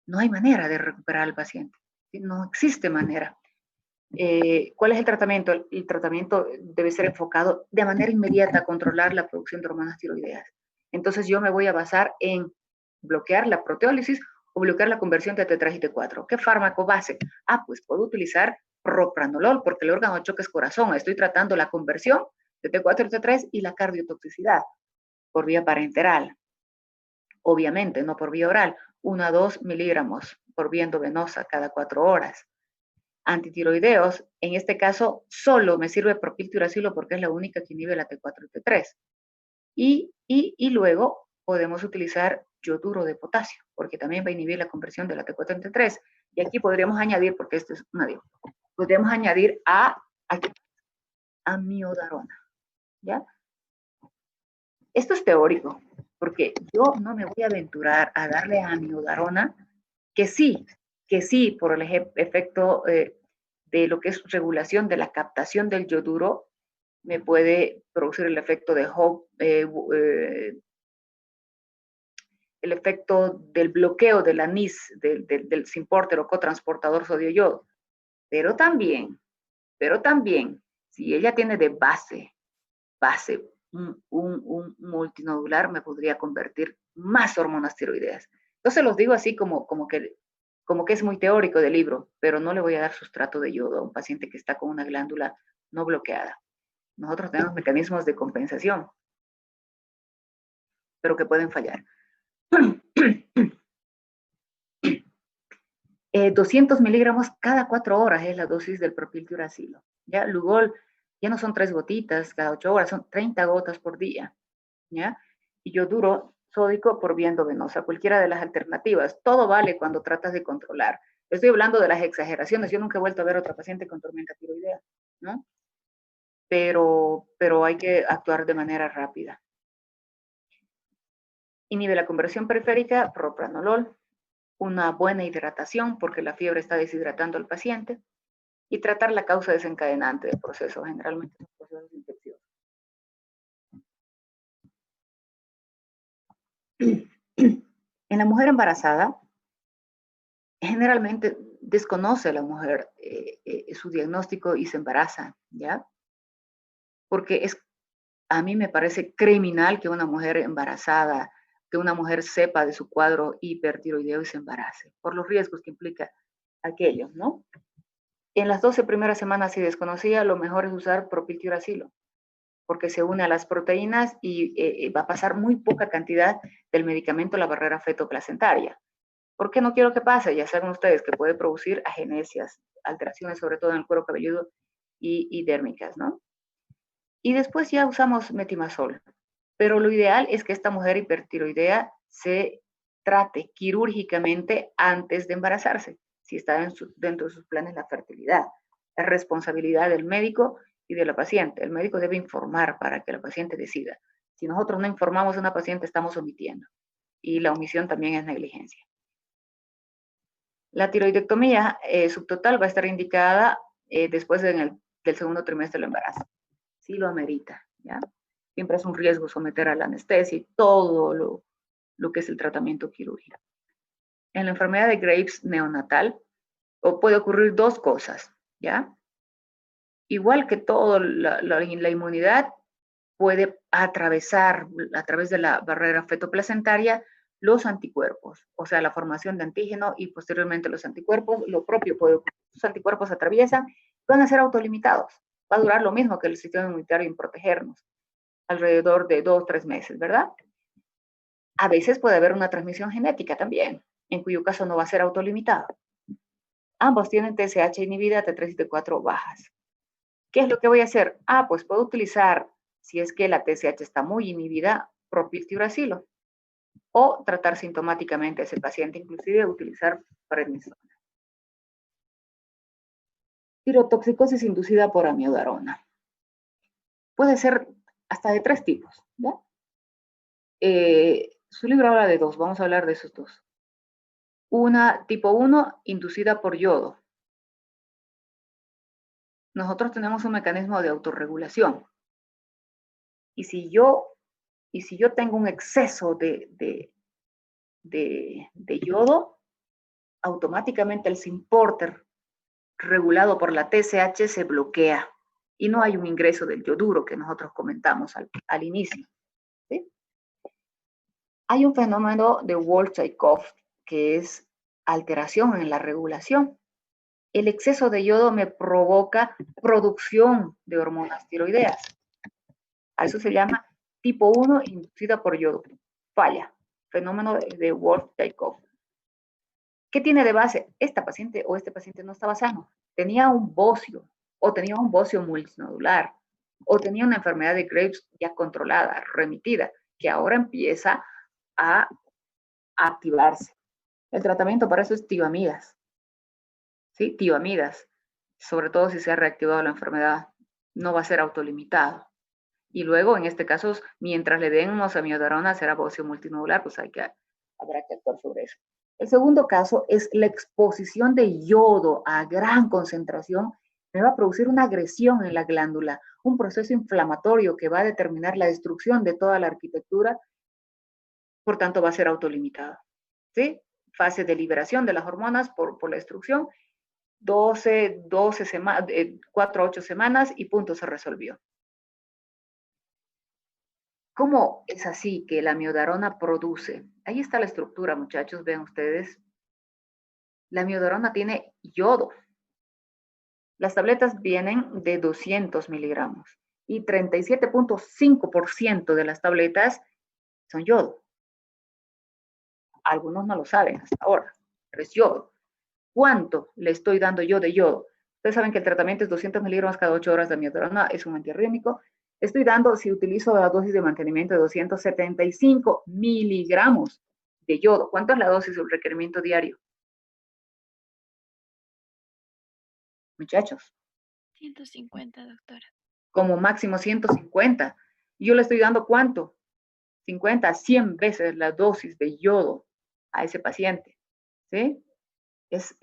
no hay manera de recuperar al paciente. ¿Sí? No existe manera. ¿Cuál es el tratamiento? El tratamiento debe ser enfocado de manera inmediata a controlar la producción de hormonas tiroideas. Entonces yo me voy a basar en bloquear la proteólisis o bloquear la conversión de T3 y T4. ¿Qué fármaco base? Pues puedo utilizar propranolol porque el órgano de choque es corazón. Estoy tratando la conversión de T4 y T3 y la cardiotoxicidad por vía parenteral. Obviamente, no por vía oral. 1 a 2 miligramos por vía endovenosa cada 4 horas. Antitiroideos, en este caso solo me sirve propiltiuracilo porque es la única que inhibe la T4 y T3. Y luego podemos utilizar yoduro de potasio, porque también va a inhibir la conversión de la T4 en T3. Y aquí podríamos añadir, porque esto es una podríamos añadir a amiodarona, ¿ya? Esto es teórico, porque yo no me voy a aventurar a darle a amiodarona, que sí, por el efecto de lo que es regulación de la captación del yoduro, me puede producir el efecto de el efecto del bloqueo de la NIS, del SYNPORTER o cotransportador sodio-yodo. Pero también, si ella tiene de base un multinodular, me podría convertir más hormonas tiroideas. Entonces los digo así como que es muy teórico del libro, pero no le voy a dar sustrato de yodo a un paciente que está con una glándula no bloqueada. Nosotros tenemos mecanismos de compensación, pero que pueden fallar. 200 miligramos cada 4 horas es la dosis del propiltiuracilo. Ya, Lugol ya no son 3 gotitas cada 8 horas, son 30 gotas por día. ¿Ya? Y yoduro sódico por vía endovenosa, cualquiera de las alternativas. Todo vale cuando tratas de controlar. Estoy hablando de las exageraciones. Yo nunca he vuelto a ver a otra paciente con tormenta tiroidea, ¿no? Pero hay que actuar de manera rápida. Inhibe la conversión periférica, propranolol, una buena hidratación porque la fiebre está deshidratando al paciente, y tratar la causa desencadenante del proceso, generalmente los procesos infecciosos. En la mujer embarazada, generalmente desconoce la mujer su diagnóstico y se embaraza, ¿ya? Porque a mí me parece criminal que una mujer embarazada, que una mujer sepa de su cuadro hipertiroideo y se embarace, por los riesgos que implica aquello, ¿no? En las 12 primeras semanas, si desconocía, lo mejor es usar propiltiuracilo. porque se une a las proteínas y va a pasar muy poca cantidad del medicamento a la barrera fetoplacentaria. ¿Por qué no quiero que pase? Ya saben ustedes que puede producir agenesias, alteraciones sobre todo en el cuero cabelludo y dérmicas, ¿no? Y después ya usamos metimazol. Pero lo ideal es que esta mujer hipertiroidea se trate quirúrgicamente antes de embarazarse, si está dentro de sus planes la fertilidad. Es responsabilidad del médico y de la paciente. El médico debe informar para que la paciente decida. Si nosotros no informamos a una paciente, estamos omitiendo. Y la omisión también es negligencia. La tiroidectomía subtotal va a estar indicada después del segundo trimestre del embarazo. Sí lo amerita, ¿ya? Siempre es un riesgo someter a la anestesia y todo lo que es el tratamiento quirúrgico. En la enfermedad de Graves neonatal puede ocurrir dos cosas, ¿ya? Igual que todo, la inmunidad puede atravesar a través de la barrera fetoplacentaria los anticuerpos, o sea, la formación de antígeno y posteriormente los anticuerpos, lo propio puede ocurrir. Los anticuerpos atraviesan, van a ser autolimitados. Va a durar lo mismo que el sistema inmunitario en protegernos, alrededor de 2-3 meses, ¿verdad? A veces puede haber una transmisión genética también, en cuyo caso no va a ser autolimitado. Ambos tienen TSH inhibida, T3 y T4 bajas. ¿Qué es lo que voy a hacer? Pues puedo utilizar, si es que la TSH está muy inhibida, propiltiuracilo, o tratar sintomáticamente a ese paciente, inclusive utilizar prednisona. Tirotoxicosis inducida por amiodarona. Puede ser hasta de 3 tipos, ¿no? Su libro habla de 2, vamos a hablar de esos 2. Una tipo 1, inducida por yodo. Nosotros tenemos un mecanismo de autorregulación. Y si yo tengo un exceso de yodo, automáticamente el Symporter regulado por la TSH se bloquea y no hay un ingreso del yoduro que nosotros comentamos al inicio. ¿Sí? Hay un fenómeno de Wolff-Chaikoff que es alteración en la regulación. El exceso de yodo me provoca producción de hormonas tiroideas. A eso se llama tipo 1 inducida por yodo. Falla. Fenómeno de Wolff-Chaikoff. ¿Qué tiene de base? Esta paciente o este paciente no estaba sano. Tenía un bocio o tenía un bocio multinodular o tenía una enfermedad de Graves ya controlada, remitida, que ahora empieza a activarse. El tratamiento para eso es tioamidas. ¿Sí? Tioamidas. Sobre todo si se ha reactivado la enfermedad, no va a ser autolimitado. Y luego, en este caso, mientras le den unos amiodarona, será bocio multinodular, pues habrá que actuar sobre eso. El segundo caso es la exposición de yodo a gran concentración, me va a producir una agresión en la glándula, un proceso inflamatorio que va a determinar la destrucción de toda la arquitectura, por tanto va a ser autolimitado. ¿Sí? Fase de liberación de las hormonas por la destrucción, 12 semanas, 4 a 8 semanas y punto, se resolvió. ¿Cómo es así que la amiodarona produce? Ahí está la estructura, muchachos, vean ustedes. La amiodarona tiene yodo. Las tabletas vienen de 200 miligramos y 37.5% de las tabletas son yodo. Algunos no lo saben hasta ahora, pero es yodo. ¿Cuánto le estoy dando yo de yodo? Ustedes saben que el tratamiento es 200 miligramos cada 8 horas de amiodarona, es un antiarrítmico. Estoy dando, si utilizo la dosis de mantenimiento, de 275 miligramos de yodo. ¿Cuánto es la dosis del requerimiento diario? Muchachos. 150, doctora. Como máximo 150. Yo le estoy dando ¿cuánto? 50 a 100 veces la dosis de yodo a ese paciente. ¿Sí? Es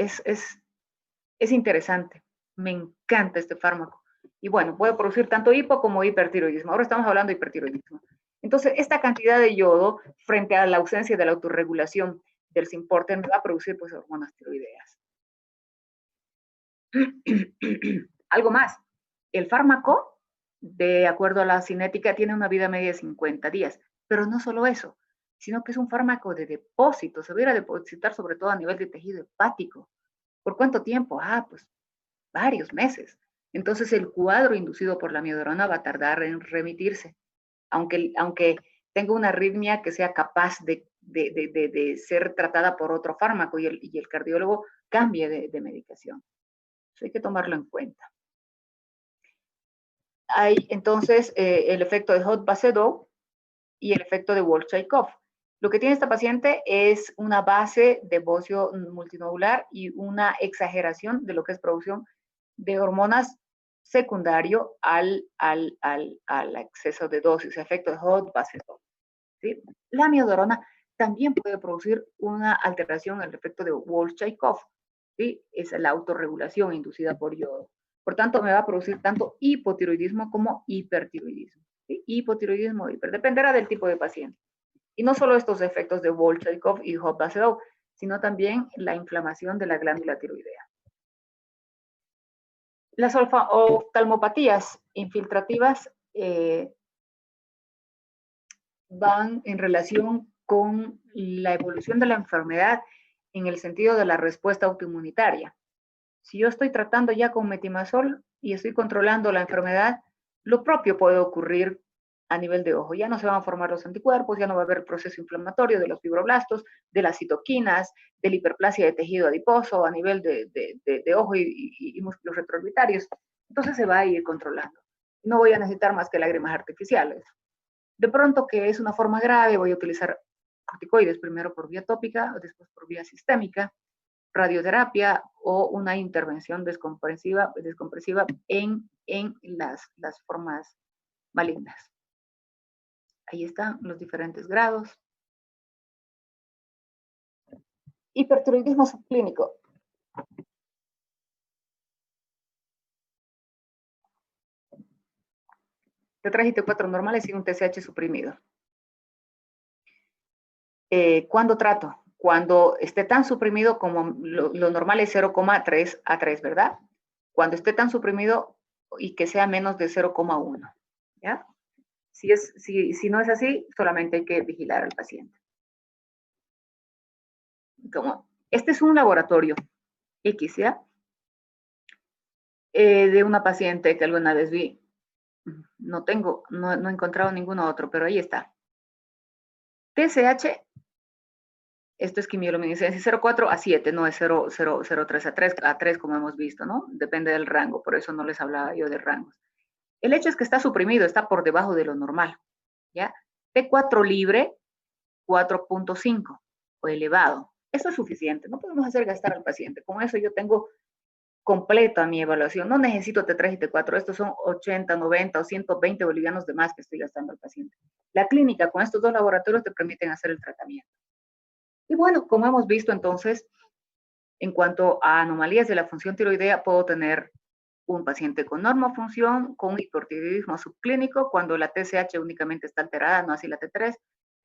interesante. Me encanta este fármaco. Y bueno, puede producir tanto hipo como hipertiroidismo. Ahora estamos hablando de hipertiroidismo. Entonces, esta cantidad de yodo, frente a la ausencia de la autorregulación del Symporter, me va a producir pues hormonas tiroideas. Algo más. El fármaco, de acuerdo a la cinética, tiene una vida media de 50 días. Pero no solo eso, sino que es un fármaco de depósito. Se va a ir a depositar sobre todo a nivel de tejido hepático. ¿Por cuánto tiempo? Pues varios meses. entonces el cuadro inducido por la amiodarona va a tardar en remitirse, aunque tenga una arritmia que sea capaz de ser tratada por otro fármaco y el cardiólogo cambie de medicación. Eso hay que tomarlo en cuenta. Hay entonces el efecto de Hot-Basedow y el efecto de Wolff-Chaikoff. Lo que tiene esta paciente es una base de bocio multinodular y una exageración de lo que es producción de hormonas secundario al exceso de dosis, efecto de Hot-Basedow. ¿Sí? La amiodarona también puede producir una alteración en el efecto de Wolff-Chaikoff, ¿sí? Es la autorregulación inducida por yodo. Por tanto, me va a producir tanto hipotiroidismo como hipertiroidismo. ¿Sí? Hipotiroidismo, dependerá del tipo de paciente. Y no solo estos efectos de Wolff-Chaikoff y Hot-Basedow, sino también la inflamación de la glándula tiroidea. Las oftalmopatías infiltrativas van en relación con la evolución de la enfermedad en el sentido de la respuesta autoinmunitaria. Si yo estoy tratando ya con metimazol y estoy controlando la enfermedad, lo propio puede ocurrir a nivel de ojo. Ya no se van a formar los anticuerpos, ya no va a haber proceso inflamatorio de los fibroblastos, de las citoquinas, de la hiperplasia de tejido adiposo a nivel de ojo y músculos retroorbitarios. Entonces se va a ir controlando. No voy a necesitar más que lágrimas artificiales. De pronto, que es una forma grave, voy a utilizar corticoides, primero por vía tópica, después por vía sistémica, radioterapia o una intervención descompresiva en las formas malignas. Ahí están los diferentes grados. Hipertiroidismo subclínico. T3 y T4 normales y un TSH suprimido. ¿Cuándo trato? Cuando esté tan suprimido como lo normal es 0,3 a 3, ¿verdad? Cuando esté tan suprimido y que sea menos de 0,1, ¿ya? Si no es así, solamente hay que vigilar al paciente. Como, este es un laboratorio X, ¿ya? De una paciente que alguna vez vi. No he encontrado ninguno otro, pero ahí está. TSH, esto es quimioluminiscencia 0,4 a 7, no es 0,3 a 3 como hemos visto, ¿no? Depende del rango, por eso no les hablaba yo de rangos. El hecho es que está suprimido, está por debajo de lo normal, ¿ya? T4 libre, 4,5 o elevado. Eso es suficiente, no podemos hacer gastar al paciente. Con eso yo tengo completa mi evaluación. No necesito T3 y T4, estos son 80, 90 o 120 bolivianos de más que estoy gastando al paciente. La clínica con estos dos laboratorios te permiten hacer el tratamiento. Y bueno, como hemos visto entonces, en cuanto a anomalías de la función tiroidea, puedo tener un paciente con normofunción, con hipertiroidismo subclínico, cuando la TSH únicamente está alterada, no así la T3,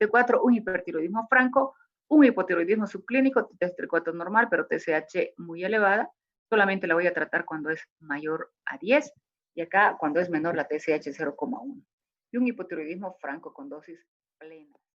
T4, un hipertiroidismo franco, un hipotiroidismo subclínico, T4 normal, pero TSH muy elevada, solamente la voy a tratar cuando es mayor a 10, y acá cuando es menor la TSH 0,1. Y un hipotiroidismo franco con dosis plena.